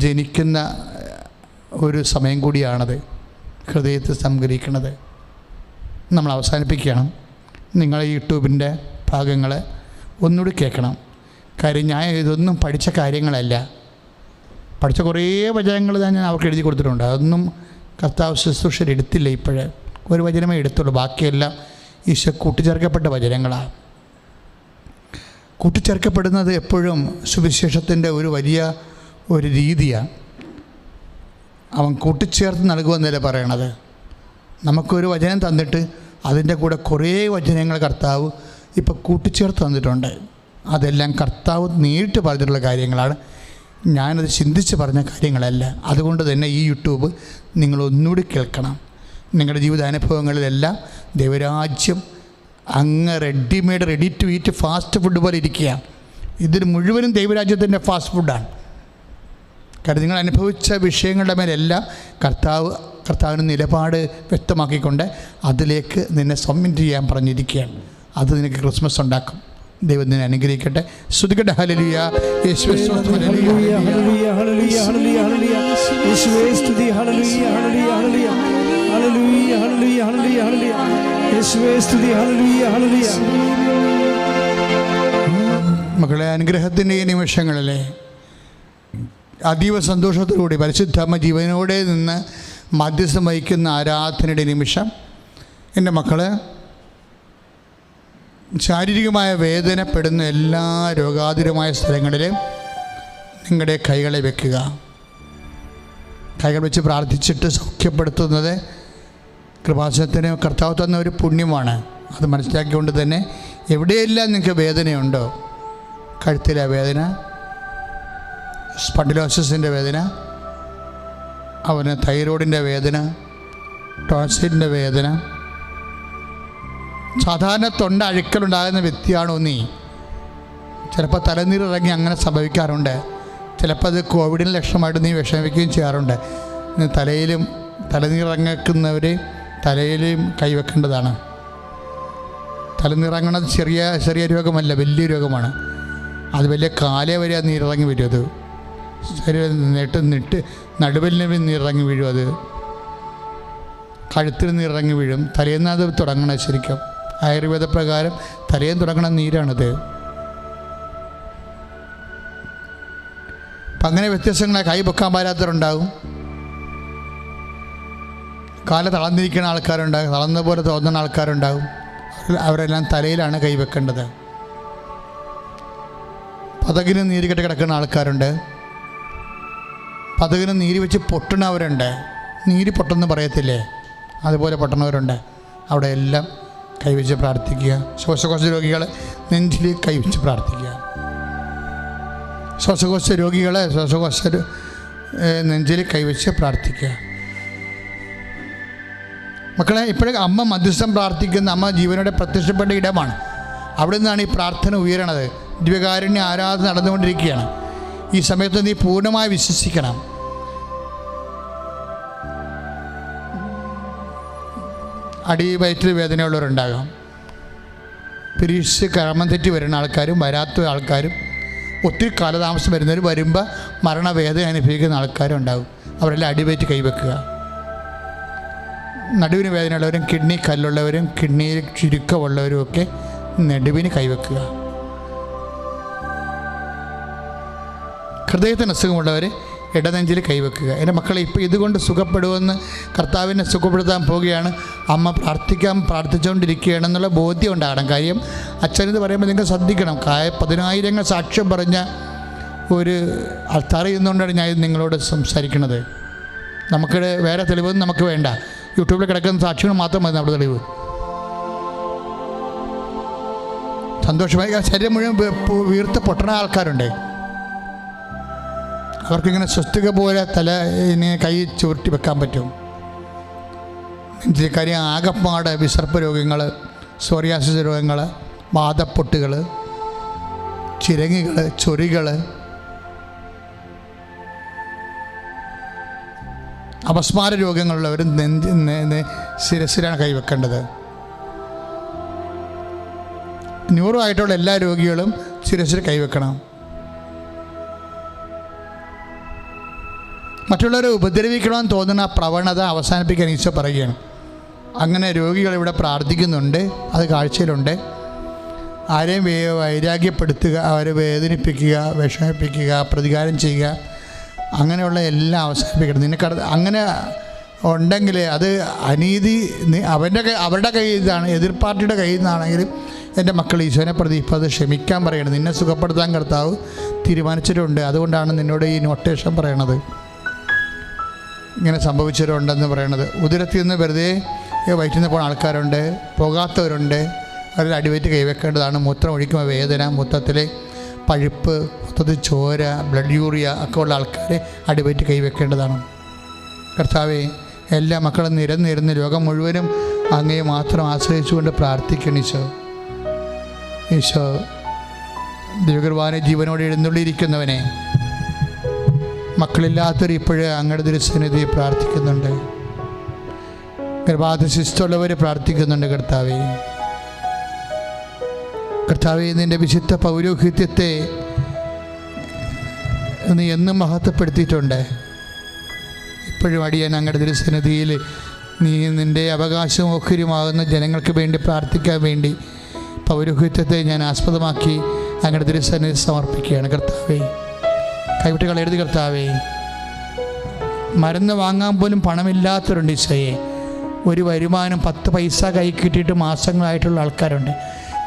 ജനിക്കുന്ന ഒരു സമയം കൂടിയാണത്, ഹൃദയത്തിൽ സംഗ്രഹിക്കുന്നത്. നമ്മൾ അവസാനിപ്പിക്കണം. നിങ്ങൾ യൂട്യൂബിൻ്റെ ഭാഗങ്ങൾ ഒന്നുകൂടി കേൾക്കണം. കാര്യം ഞാൻ ഇതൊന്നും പഠിച്ച കാര്യങ്ങളല്ല. പഠിച്ച കുറേ വചനങ്ങൾ ഞാൻ അവർക്ക് എഴുതി കൊടുത്തിട്ടുണ്ട്. അതൊന്നും കർത്താവ് ശുശ്രൂഷയിൽ എടുത്തില്ല. ഇപ്പോഴേ ഒരു വചനമേ എടുത്തുള്ളൂ. ബാക്കിയെല്ലാം ഈശോ കൂട്ടിച്ചേർക്കപ്പെട്ട വചനങ്ങളാണ്. കൂട്ടിച്ചേർക്കപ്പെടുന്നത് എപ്പോഴും സുവിശേഷത്തിൻ്റെ ഒരു വലിയ ഒരു രീതിയാണ്. അവൻ കൂട്ടിച്ചേർത്ത് നൽകുമെന്നല്ലേ പറയണത്. നമുക്കൊരു വചനം തന്നിട്ട് അതിൻ്റെ കൂടെ കുറേ വചനങ്ങൾ കർത്താവ് ഇപ്പോൾ കൂട്ടിച്ചേർത്ത് തന്നിട്ടുണ്ട്. അതെല്ലാം കർത്താവ് നേരിട്ട് പറഞ്ഞിട്ടുള്ള കാര്യങ്ങളാണ്. ഞാനത് ചിന്തിച്ച് പറഞ്ഞ കാര്യങ്ങളല്ല. അതുകൊണ്ട് തന്നെ ഈ യൂട്യൂബ് നിങ്ങളൊന്നുകൂടി കേൾക്കണം. നിങ്ങളുടെ ജീവിതാനുഭവങ്ങളിലെല്ലാം ദൈവരാജ്യം അങ്ങ് ready to eat fast food പോലെ ഇരിക്കുക. ഇതിൽ മുഴുവനും ദൈവരാജ്യത്തിൻ്റെ ഫാസ്റ്റ് ഫുഡാണ്. കാരണം നിങ്ങൾ അനുഭവിച്ച വിഷയങ്ങളുടെ മേലെല്ലാം കർത്താവിന് നിലപാട് വ്യക്തമാക്കിക്കൊണ്ട് അതിലേക്ക് നിന്നെ സബ്മിറ്റ് ചെയ്യാൻ പറഞ്ഞിരിക്കുകയാണ്. അത് നിനക്ക് ക്രിസ്മസ് ഉണ്ടാക്കും. ദൈവം നിന്നെ അനുഗ്രഹിക്കട്ടെ. സ്തുതിക്കട്ടെ. ഹല്ലേലൂയ. യേശുവേ സ്തോത്രം. ഹല്ലേലൂയ ഹല്ലേലൂയ ഹല്ലേലൂയ ഹല്ലേലൂയ. യേശുവേ സ്തുതി. ഹല്ലേലൂയ ഹല്ലേലൂയ ഹല്ലേലൂയ ഹല്ലേലൂയ ഹല്ലേലൂയ ഹല്ലേലൂയ ഹല്ലേലൂയ. യേശുവേ സ്തുതി. ഹല്ലേലൂയ ഹല്ലേലൂയ. മക്കളെ, അനുഗ്രഹത്തിൻ്റെ ഈ നിമിഷങ്ങളിലെ അതീവ സന്തോഷത്തോടുകൂടി പരിശുദ്ധാത്മ ജീവനോടെ നിന്ന് മധ്യസ്ഥം വഹിക്കുന്ന ആരാധനയുടെ നിമിഷം. എൻ്റെ മക്കള്, ശാരീരികമായ വേദനപ്പെടുന്ന എല്ലാ രോഗാതുരമായ സ്ഥലങ്ങളിലും നിങ്ങളുടെ കൈകളെ വെക്കുക. കൈകൾ വെച്ച് പ്രാർത്ഥിച്ചിട്ട് സൗഖ്യപ്പെടുത്തുന്നത് കൃപാസനത്തിന് കർത്താവ് തന്ന ഒരു പുണ്യമാണ്. അത് മനസ്സിലാക്കിക്കൊണ്ട് തന്നെ എവിടെയെല്ലാം നിങ്ങൾക്ക് വേദനയുണ്ടോ, കഴുത്തിലെ വേദന, സ്പണ്ടിലോസിസിൻ്റെ വേദന, അവന് തൈറോയിഡിൻ്റെ വേദന, ടോൺസിലിൻ്റെ വേദന, സാധാരണ തൊണ്ട അഴുക്കലുണ്ടാകുന്ന വ്യക്തിയാണോ നീ? ചിലപ്പോൾ തലനീരിറങ്ങി അങ്ങനെ സംഭവിക്കാറുണ്ട്. ചിലപ്പോൾ അത് കോവിഡിന് ലക്ഷണമായിട്ട് നീ വിഷമിക്കുകയും ചെയ്യാറുണ്ട്. തലനീറിറങ്ങുന്നവർ തലയിലും കൈവെക്കേണ്ടതാണ്. തലനീറങ്ങുന്നത് ചെറിയ രോഗമല്ല, വലിയ രോഗമാണ്. അത് വലിയ കാലേ വരെ അത് നീരിറങ്ങി വരും. അത് ശരീരം നടുവലിന് നീരിറങ്ങി വീഴും. അത് കഴുത്തിൽ നീരിറങ്ങി വീഴും. തലേന്ന് അത് തുടങ്ങണം. ശരിക്കും ആയുർവേദ പ്രകാരം തലേന്ന് തുടങ്ങണ നീരാണത്. അപ്പം അങ്ങനെ വ്യത്യസ്തങ്ങളായി കൈ പൊക്കാൻ പാരാത്തവരുണ്ടാകും. കാല തളർന്നിരിക്കുന്ന ആൾക്കാരുണ്ടാകും. തളർന്ന പോലെ തോന്നുന്ന ആൾക്കാരുണ്ടാകും. അവരെല്ലാം തലയിലാണ് കൈവെക്കേണ്ടത്. പതകിന് നീര് കെട്ടി കിടക്കുന്ന ആൾക്കാരുണ്ട്. പതകിന് നീര് വെച്ച് പൊട്ടണവരുണ്ട്. നീര് പൊട്ടെന്ന് പറയത്തില്ലേ, അതുപോലെ പൊട്ടണവരുണ്ട്. അവിടെ എല്ലാം കൈവച്ച് പ്രാർത്ഥിക്കുക. ശ്വാസകോശ രോഗികൾ നെഞ്ചിൽ കൈവച്ച് പ്രാർത്ഥിക്കുക. ശ്വാസകോശ രോഗികളെ നെഞ്ചിൽ കൈവച്ച് പ്രാർത്ഥിക്കുക. മക്കളെ, ഇപ്പോഴും അമ്മ മധ്യസ്ഥം പ്രാർത്ഥിക്കുന്ന, അമ്മ ജീവനോടെ പ്രത്യക്ഷപ്പെട്ട ഇടമാണ്. അവിടെ നിന്നാണ് ഈ പ്രാർത്ഥന ഉയരണത്. ദിവ്യകാരുണ്യ ആരാധന നടന്നുകൊണ്ടിരിക്കുകയാണ്. ഈ സമയത്ത് നീ പൂർണ്ണമായി വിശ്വസിക്കണം. അടിവയറ്റിൽ വേദനയുള്ളവരുണ്ടാകാം. പരീക്ഷിച്ച് ക്രമം തെറ്റി വരുന്ന ആൾക്കാരും വരാത്ത ആൾക്കാരും ഒത്തിരി കാലതാമസം വരുന്നവർ വരുമ്പോൾ മരണവേദന അനുഭവിക്കുന്ന ആൾക്കാരും ഉണ്ടാകും. അവരെല്ലാം അടിവയറ്റ് കൈവെക്കുക. നടുവിന് വേദനയുള്ളവരും കിഡ്നി കല്ലുള്ളവരും കിഡ്നിയിൽ ചുരുക്കമുള്ളവരും ഒക്കെ നടുവിന് കൈവെക്കുക. ഹൃദയത്തിന് അസുഖമുള്ളവർ ഇടനെഞ്ചിൽ കൈവെക്കുക. എൻ്റെ മക്കളെ ഇപ്പോൾ ഇതുകൊണ്ട് സുഖപ്പെടുമെന്ന് കർത്താവിനെ സുഖപ്പെടുത്താൻ പോവുകയാണ്. അമ്മ പ്രാർത്ഥിച്ചുകൊണ്ടിരിക്കുകയാണെന്നുള്ള ബോധ്യം ഉണ്ടാകണം. കാര്യം അച്ഛനെന്ന് പറയുമ്പോൾ നിങ്ങൾ ശ്രദ്ധിക്കണം. 10,000 സാക്ഷ്യം പറഞ്ഞ ഒരു ആൾത്താർ ചെയ്യുന്നതുകൊണ്ടാണ് ഞാൻ നിങ്ങളോട് സംസാരിക്കുന്നത്. നമുക്ക് വേറെ തെളിവൊന്നും നമുക്ക് വേണ്ട. യൂട്യൂബിൽ കിടക്കുന്ന സാക്ഷികൾ മാത്രം മതി നമ്മുടെ തെളിവ്. സന്തോഷമായി ശരീരം മുഴുവൻ വീർത്ത് പൊട്ടണ ആൾക്കാരുണ്ട്. അവർക്കിങ്ങനെ സ്വസ്തിക പോലെ ഇങ്ങനെ കൈ ചുരുട്ടി വെക്കാൻ പറ്റും. കാര്യം ആകപ്പാട് വിസർപ്പ രോഗങ്ങൾ, സോറിയാസിസ് രോഗങ്ങൾ, വാതപ്പൊട്ടുകൾ, ചിരങ്ങികൾ, ചൊറികൾ, അപസ്മാര രോഗങ്ങളുള്ളവരും ശിരസിലാണ് കൈവെക്കേണ്ടത്. ന്യൂറോ എല്ലാ രോഗികളും ശിരസിൽ കൈവെക്കണം. മറ്റുള്ളവരെ ഉപദ്രവിക്കണമെന്ന് തോന്നുന്ന പ്രവണത അവസാനിപ്പിക്കാൻ ഈശോ പറയുകയാണ്. അങ്ങനെ രോഗികൾ ഇവിടെ പ്രാർത്ഥിക്കുന്നുണ്ട്, അത് കാഴ്ചയിലുണ്ട്. ആരെയും വൈരാഗ്യപ്പെടുത്തുക, അവരെ വേദനിപ്പിക്കുക, വിഷമിപ്പിക്കുക, പ്രതികാരം ചെയ്യുക, അങ്ങനെയുള്ള എല്ലാം അവസാനിപ്പിക്കണം. അങ്ങനെ ഉണ്ടെങ്കിൽ അത് അനീതി അവരുടെ കയ്യിൽ നിന്നാണ്, എതിർ പാർട്ടിയുടെ കയ്യിൽ നിന്നാണെങ്കിലും എൻ്റെ മക്കൾ ഈശോനെ പ്രതി ഇപ്പോൾ അത് ക്ഷമിക്കാൻ പറയണം. നിന്നെ സുഖപ്പെടുത്താൻ കർത്താവ് തീരുമാനിച്ചിട്ടുണ്ട്. അതുകൊണ്ടാണ് നിന്നോട് ഈ നോട്ടേഷൻ പറയണത്. ഇങ്ങനെ സംഭവിച്ചവരുണ്ടെന്ന് പറയണത്. ഉദരത്തിൽ നിന്ന് വെറുതെ വയറ്റിൽ നിന്ന് പോകുന്ന ആൾക്കാരുണ്ട്, പോകാത്തവരുണ്ട്. അവരുടെ അടിവയറ്റ് കൈവെക്കേണ്ടതാണ്. മൂത്രം ഒഴിക്കുമ്പോൾ വേദന, മൊത്തത്തിലെ പഴുപ്പ്, മൊത്തത്തിൽ ചോര, ബ്ലഡ് യൂറിയ ഒക്കെ ഉള്ള ആൾക്കാരെ അടിവയറ്റ് കൈവെക്കേണ്ടതാണ്. കർത്താവേ, എല്ലാ മക്കളും നിരന്നിരുന്ന് ലോകം മുഴുവനും അങ്ങയെ മാത്രം ആശ്രയിച്ചുകൊണ്ട് പ്രാർത്ഥിക്കണം. ഈശോ ദൈവകുർബാന ജീവനോട് എഴുന്നള്ളിയിരിക്കുന്നവനെ, മക്കളില്ലാത്തവർ ഇപ്പോഴും അങ്ങയുടെ തിരുസന്നിധി പ്രാർത്ഥിക്കുന്നുണ്ട്. ഗർഭാധാന ശിശുള്ളവർ പ്രാർത്ഥിക്കുന്നുണ്ട്. കർത്താവേ, നിൻ്റെ വിശുദ്ധ പൗരോഹിത്യത്തെ നീ എന്നും മഹത്വപ്പെടുത്തിയിട്ടുണ്ട്. ഇപ്പോഴും അടിയാൻ അങ്ങയുടെ തിരുസന്നിധിയിൽ നീ നിൻ്റെ അവകാശം ഓഹരിയുമാകുന്ന ജനങ്ങൾക്ക് വേണ്ടി പ്രാർത്ഥിക്കാൻ വേണ്ടി പൗരോഹിത്യത്തെ ഞാൻ ആസ്പദമാക്കി അങ്ങയുടെ തിരുസന്നിധി സമർപ്പിക്കുകയാണ്. കർത്താവേ, കൈവിട്ട് കളയരുത്. കർത്താവേ, മരുന്ന് വാങ്ങാൻ പോലും പണമില്ലാത്തവരുണ്ട്. ഈശോയെ, ഒരു വരുമാനം 10 പൈസ കൈ കിട്ടിയിട്ട് മാസങ്ങളായിട്ടുള്ള ആൾക്കാരുണ്ട്.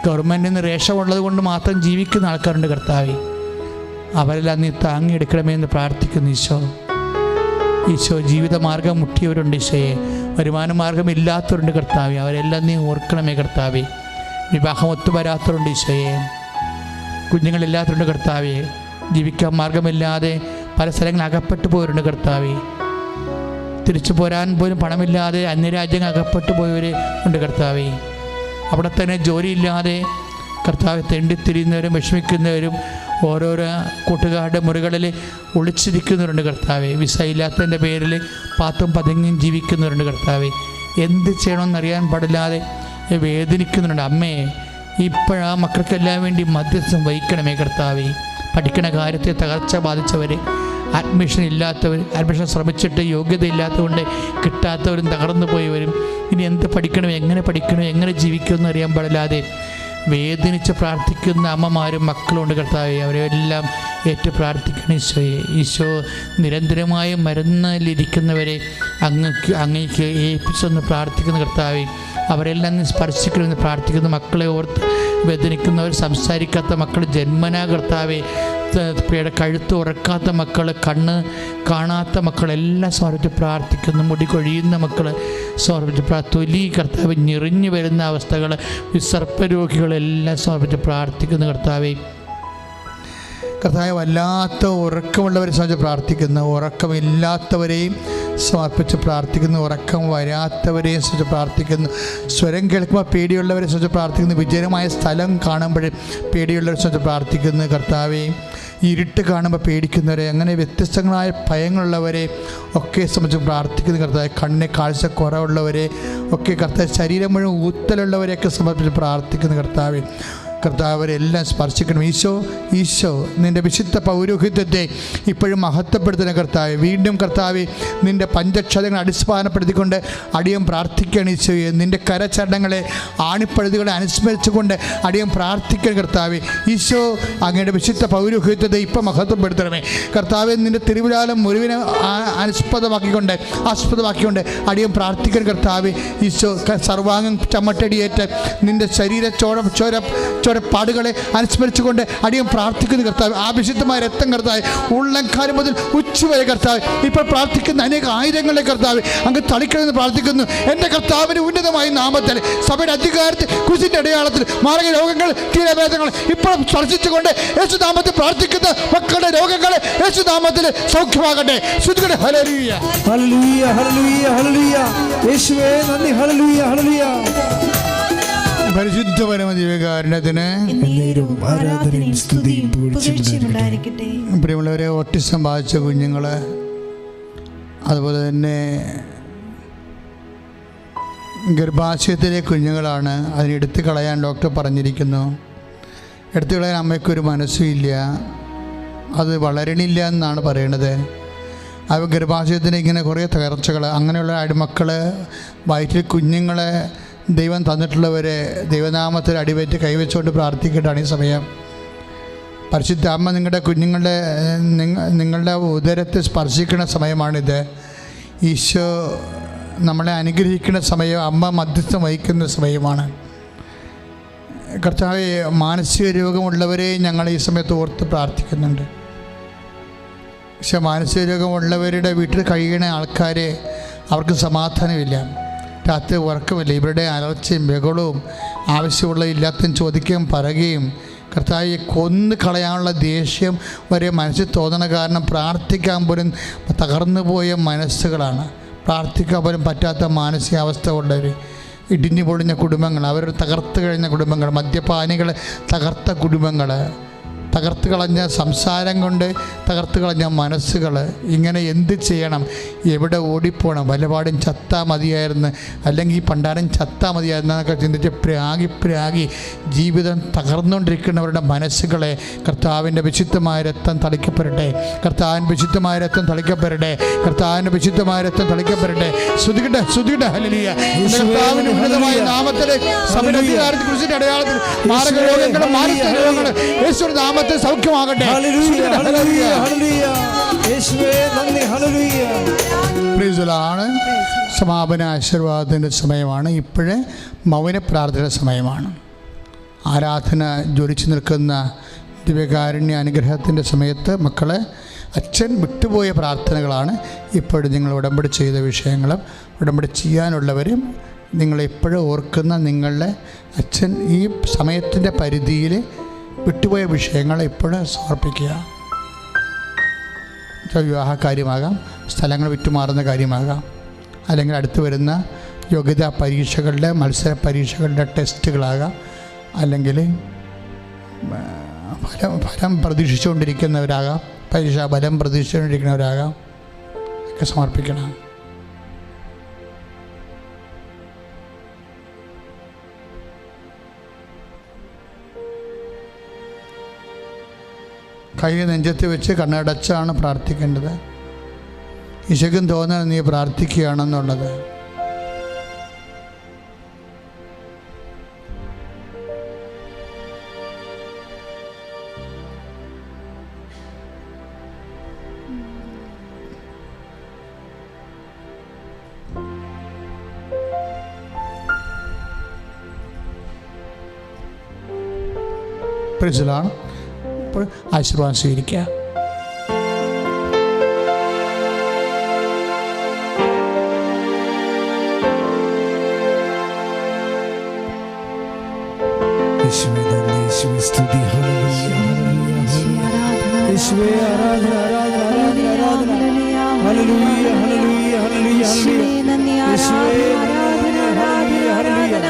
ഗവൺമെൻറ്റിൽ നിന്ന് റേഷൻ ഉള്ളത് കൊണ്ട് മാത്രം ജീവിക്കുന്ന ആൾക്കാരുണ്ട്. കർത്താവേ, അവരെല്ലാം നീ താങ്ങിയെടുക്കണമേ എന്ന് പ്രാർത്ഥിക്കുന്നു. ഈശോ ജീവിതമാർഗം മുട്ടിയവരുണ്ട്. ഈശോയെ, വരുമാന മാർഗം ഇല്ലാത്തവരുണ്ട്. കർത്താവേ, അവരെല്ലാം നീ ഓർക്കണമേ. കർത്താവേ, വിവാഹം ഒത്തുവരാത്തവരുണ്ട്. ഈശോയെ, കുഞ്ഞുങ്ങളില്ലാത്തവരുണ്ട്. കർത്താവേ, ജീവിക്കാൻ മാർഗമില്ലാതെ പല സ്ഥലങ്ങളിൽ അകപ്പെട്ടു പോയവരുണ്ട്. കർത്താവേ, തിരിച്ചു പോരാൻ പോലും പണമില്ലാതെ അന്യരാജ്യങ്ങൾ അകപ്പെട്ടു പോയവർ ഉണ്ട്. കർത്താവേ, അവിടെ തന്നെ ജോലിയില്ലാതെ കർത്താവെ തെണ്ടിത്തിരിയുന്നവരും വിഷമിക്കുന്നവരും ഓരോരോ കൂട്ടുകാരുടെ മുറികളിൽ ഒളിച്ചിരിക്കുന്നവരുണ്ട്. കർത്താവെ, വിസ ഇല്ലാത്തതിൻ്റെ പേരിൽ പാത്തും പതുങ്ങിയും ജീവിക്കുന്നവരുണ്ട്. കർത്താവെ, എന്ത് ചെയ്യണമെന്നറിയാൻ പാടില്ലാതെ വേദനിക്കുന്നുണ്ട്. അമ്മേ, ഇപ്പോഴാ മക്കൾക്കെല്ലാം വേണ്ടി മധ്യസ്ഥം വഹിക്കണമേ. കർത്താവെ, പഠിക്കണ കാര്യത്തെ തകർച്ച ബാധിച്ചവർ, അഡ്മിഷൻ ഇല്ലാത്തവർ, അഡ്മിഷൻ ശ്രമിച്ചിട്ട് യോഗ്യതയില്ലാത്തതുകൊണ്ട് കിട്ടാത്തവരും തകർന്നു പോയവരും ഇനി എന്ത് പഠിക്കണം, എങ്ങനെ ജീവിക്കുമെന്ന് അറിയാൻ പാടില്ലാതെ വേദനിച്ച് പ്രാർത്ഥിക്കുന്ന അമ്മമാരും മക്കളുണ്ട്. കർത്താവെ, അവരെല്ലാം ഏറ്റു പ്രാർത്ഥിക്കണം. ഈശോ നിരന്തരമായി മരുന്നിലിരിക്കുന്നവരെ അങ്ങേക്ക് ഏൽപ്പിച്ചെന്ന് പ്രാർത്ഥിക്കുന്ന കർത്താവെ, അവരെല്ലാം നീ സ്പർശിക്കണമെന്ന് പ്രാർത്ഥിക്കുന്ന മക്കളെ ഓർത്ത് വേദനിക്കുന്നവർ, സംസാരിക്കാത്ത മക്കൾ, ജന്മനാ കർത്താവെ കഴുത്ത് ഉറക്കാത്ത മക്കൾ, കണ്ണ് കാണാത്ത മക്കളെല്ലാം സമർപ്പിച്ച് പ്രാർത്ഥിക്കുന്നു. മുടി കൊഴിയുന്ന മക്കൾ സമർപ്പിച്ച് തൊലി കർത്താവ് ഞെറിഞ്ഞു വരുന്ന അവസ്ഥകൾ, വിസർപ്പരോഗികളെല്ലാം സമർപ്പിച്ച് പ്രാർത്ഥിക്കുന്നു. കർത്താവെ, വല്ലാത്ത ഉറക്കമുള്ളവരെ സമർപ്പിച്ച് പ്രാർത്ഥിക്കുന്നു. ഉറക്കമില്ലാത്തവരെയും സമർപ്പിച്ച് പ്രാർത്ഥിക്കുന്നു. ഉറക്കം വരാത്തവരെയും സമർപ്പിച്ച് പ്രാർത്ഥിക്കുന്നു. സ്വരം കേൾക്കുമ്പോൾ പേടിയുള്ളവരെ സമർപ്പിച്ച് പ്രാർത്ഥിക്കുന്നു. വിജയമായ സ്ഥലം കാണുമ്പോൾ പേടിയുള്ളവരെ സമർപ്പിച്ച് പ്രാർത്ഥിക്കുന്നു. കർത്താവെ, ഇരുട്ട് കാണുമ്പോൾ പേടിക്കുന്നവരെ, അങ്ങനെ വ്യത്യസ്തങ്ങളായ ഭയങ്ങളുള്ളവരെ ഒക്കെ സംബന്ധിച്ച് പ്രാർത്ഥിക്കുന്ന കർത്താവ്. കണ്ണിന് കാഴ്ച കുറവുള്ളവരെ ഒക്കെ കർത്താവ്, ശരീരം മുഴുവൻ ഊത്തലുള്ളവരെയൊക്കെ സംബന്ധിച്ച് പ്രാർത്ഥിക്കുന്ന കർത്താവ്. കർത്താവരെല്ലാം സ്പർശിക്കണം. ഈശോ നിൻ്റെ വിശുദ്ധ പൗരോഹിത്യത്തെ ഇപ്പോഴും മഹത്വപ്പെടുത്തുന്ന കർത്താവ്. വീണ്ടും കർത്താവ് നിൻ്റെ പഞ്ചക്ഷതങ്ങൾ അടിസ്ഥാനപ്പെടുത്തിക്കൊണ്ട് അടിയം പ്രാർത്ഥിക്കുകയാണ് ഈശോയെ. നിൻ്റെ കരചരണങ്ങളെ ആണിപ്പഴുതുകളെ അനുസ്മരിച്ചുകൊണ്ട് അടിയം പ്രാർത്ഥിക്കണം കർത്താവ്. ഈശോ അങ്ങയുടെ വിശുദ്ധ പൗരോഹിത്യത്തെ ഇപ്പം മഹത്വപ്പെടുത്തണമേ കർത്താവ്. നിൻ്റെ തിരുവിലാലം മുറിവിനെ ആസ്പദമാക്കിക്കൊണ്ട് അടിയം പ്രാർത്ഥിക്കണം കർത്താവ്. ഈശോ സർവാംഗം ചമ്മട്ടടിയേറ്റ് നിൻ്റെ ശരീര പാടുകളെ അനുസ്മരിച്ചുകൊണ്ട് അടിയം പ്രാർത്ഥിക്കുന്ന കർത്താവ്. ആ വിശുദ്ധമായ രക്തം കർത്താവ് ഉള്ളംകാലം മുതൽ ഉച്ചവരെ കർത്താവ് ഇപ്പോൾ പ്രാർത്ഥിക്കുന്ന അനേക ആയിരങ്ങളെ കർത്താവ് അങ്ങ് തളിക്കണമെന്ന് പ്രാർത്ഥിക്കുന്നു. എൻ്റെ കർത്താവിൻ്റെ ഉന്നതമായ നാമത്തിൽ സഭയുടെ അധികാരത്തിൽ കുരിശിൻ്റെ അടയാളത്തിൽ മാരക രോഗങ്ങൾ തീരവേദനകൾ ഇപ്പോൾ സ്പർശിച്ചുകൊണ്ട് യേശുനാമത്തിൽ പ്രാർത്ഥിക്കുന്ന മക്കളുടെ രോഗങ്ങൾ യേശുനാമത്തിൽ സൗഖ്യമാകട്ടെ. ഹല്ലേലൂയ ഹല്ലേലൂയ ഹല്ലേലൂയ ഹല്ലേലൂയ. യേശുവേ നന്ദി. ഹല്ലേലൂയ ഹല്ലേലൂയ. പരിശുദ്ധ പരമദിവ്യകാരുണ്യത്തിന് പ്രിയമുള്ളവരെ, ഓട്ടിസം ബാധിച്ച കുഞ്ഞുങ്ങൾ, അതുപോലെ തന്നെ ഗർഭാശയത്തിലെ കുഞ്ഞുങ്ങളാണ്. അതിനെടുത്ത് കളയാൻ ഡോക്ടർ പറഞ്ഞിരിക്കുന്നു. എടുത്തു കളയാൻ അമ്മയ്ക്കൊരു മനസ്സും ഇല്ല, അത് വളരണില്ല എന്നാണ് പറയണത്. അവ ഗർഭാശയത്തിന് ഇങ്ങനെ കുറേ തകർച്ചകൾ, അങ്ങനെയുള്ള അടിമക്കൾ, വയറ്റിൽ കുഞ്ഞുങ്ങളെ ദൈവം തന്നിട്ടുള്ളവരെ ദൈവനാമത്തിൽ അടിവെറ്റ് കൈവച്ചുകൊണ്ട് പ്രാർത്ഥിക്കേണ്ടതാണ് ഈ സമയം. പരിശുദ്ധ അമ്മ നിങ്ങളുടെ ഉദരത്തെ സ്പർശിക്കുന്ന സമയമാണിത്. ഈശോ നമ്മളെ അനുഗ്രഹിക്കുന്ന സമയം, അമ്മ മധ്യസ്ഥം വഹിക്കുന്ന സമയമാണ്. കർത്താവേ, മാനസിക രോഗമുള്ളവരെ ഞങ്ങൾ ഈ സമയത്ത് ഓർത്ത് പ്രാർത്ഥിക്കുന്നുണ്ട്. പക്ഷെ മാനസിക രോഗമുള്ളവരുടെ വീട്ടിൽ കഴിയുന്ന ആൾക്കാരെ അവർക്ക് സമാധാനമില്ല, രാത്രി ഉറക്കമില്ല. ഇവരുടെ അലർച്ചയും ബഹളവും ആവശ്യമുള്ള ഇല്ലാത്തതും ചോദിക്കുകയും പറയുകയും കർത്താവെ കൊന്നു കളയാനുള്ള ദേഷ്യം വരെ മനസ്സിൽ തോന്നണ കാരണം പ്രാർത്ഥിക്കാൻ പോലും തകർന്നു പോയ മനസ്സുകളാണ്. പ്രാർത്ഥിക്കാൻ പോലും പറ്റാത്ത മാനസികാവസ്ഥ ഉള്ളവർ, ഇടിഞ്ഞു പൊളിഞ്ഞ കുടുംബങ്ങൾ, അവർ തകർത്ത് കഴിഞ്ഞ കുടുംബങ്ങൾ, മദ്യപാനികൾ തകർത്ത കുടുംബങ്ങൾ, തകർത്ത് കളഞ്ഞ സംസാരം കൊണ്ട് തകർത്ത് കളഞ്ഞ മനസ്സുകൾ. ഇങ്ങനെ എന്ത് ചെയ്യണം, എവിടെ ഓടിപ്പോണം, വല്ലപാടും ചത്താ മതിയായിരുന്നു, അല്ലെങ്കിൽ പണ്ടാരം ചത്താ മതിയായിരുന്നു എന്നൊക്കെ ചിന്തിച്ച് പ്രാഗി ജീവിതം തകർന്നുകൊണ്ടിരിക്കുന്നവരുടെ മനസ്സുകളെ കർത്താവിൻ്റെ വിശുദ്ധമായ രക്തം തളിക്കപ്പെടട്ടെ. കർത്താവിൻ്റെ വിശുദ്ധമായ രക്തം തളിക്കപ്പെടട്ടെ. കർത്താവിൻ്റെ വിശുദ്ധമായ രക്തം തളിക്കപ്പെടട്ടെ. സ്തുതിക്കട്ടെ ഹല്ലേലൂയ. കർത്താവിൻ്റെ ഉന്നതമായ നാമത്തിൽ സഭയുടെ അധികാരത്തിൽ കുരിശിൻ്റെ അടയാളത്തിൽ മാരക രോഗങ്ങളും മാനസിക രോഗങ്ങളും യേശുവിന്റെ നാമത്തിൽ സൗഖ്യമാകട്ടെ. സമാപന ആശീർവാദത്തിൻ്റെ സമയമാണ്. ഇപ്പോഴേ മൗന പ്രാർത്ഥന സമയമാണ്. ആരാധന ജ്വലിച്ചു നിൽക്കുന്ന ദിവ്യകാരുണ്യ അനുഗ്രഹത്തിൻ്റെ സമയത്ത് മക്കളെ, അച്ഛൻ വിട്ടുപോയ പ്രാർത്ഥനകളാണ് ഇപ്പോഴും നിങ്ങൾ ഉടമ്പടി ചെയ്ത വിഷയങ്ങളും ഉടമ്പടി ചെയ്യാനുള്ളവരും നിങ്ങളെപ്പോഴും ഓർക്കുന്ന നിങ്ങളുടെ അച്ഛൻ ഈ സമയത്തിൻ്റെ പരിധിയിൽ വിട്ടുപോയ വിഷയങ്ങൾ എപ്പോഴും സമർപ്പിക്കുക. വിവാഹ കാര്യമാകാം, സ്ഥലങ്ങൾ വിട്ടുമാറുന്ന കാര്യമാകാം, അല്ലെങ്കിൽ അടുത്ത് വരുന്ന യോഗ്യതാ പരീക്ഷകളുടെ മത്സര പരീക്ഷകളുടെ ടെസ്റ്റുകളാകാം, അല്ലെങ്കിൽ ഫലം പ്രതീക്ഷിച്ചുകൊണ്ടിരിക്കുന്നവരാകാം, പരീക്ഷാ ഫലം പ്രതീക്ഷിച്ചുകൊണ്ടിരിക്കുന്നവരാകാം, ഒക്കെ സമർപ്പിക്കണം. കൈ നെഞ്ചത്ത് വെച്ച് കണ്ണടച്ചാണ് പ്രാർത്ഥിക്കേണ്ടത്. ഈശോയ്ക്കും തോന്നണം നീ പ്രാർത്ഥിക്കുകയാണെന്നുള്ളത്. പ്രിൻസിലാണ് ആശീർവാദം സ്വീകരിക്കുക. ഈശോയെ നന്ദി, ആരാധന.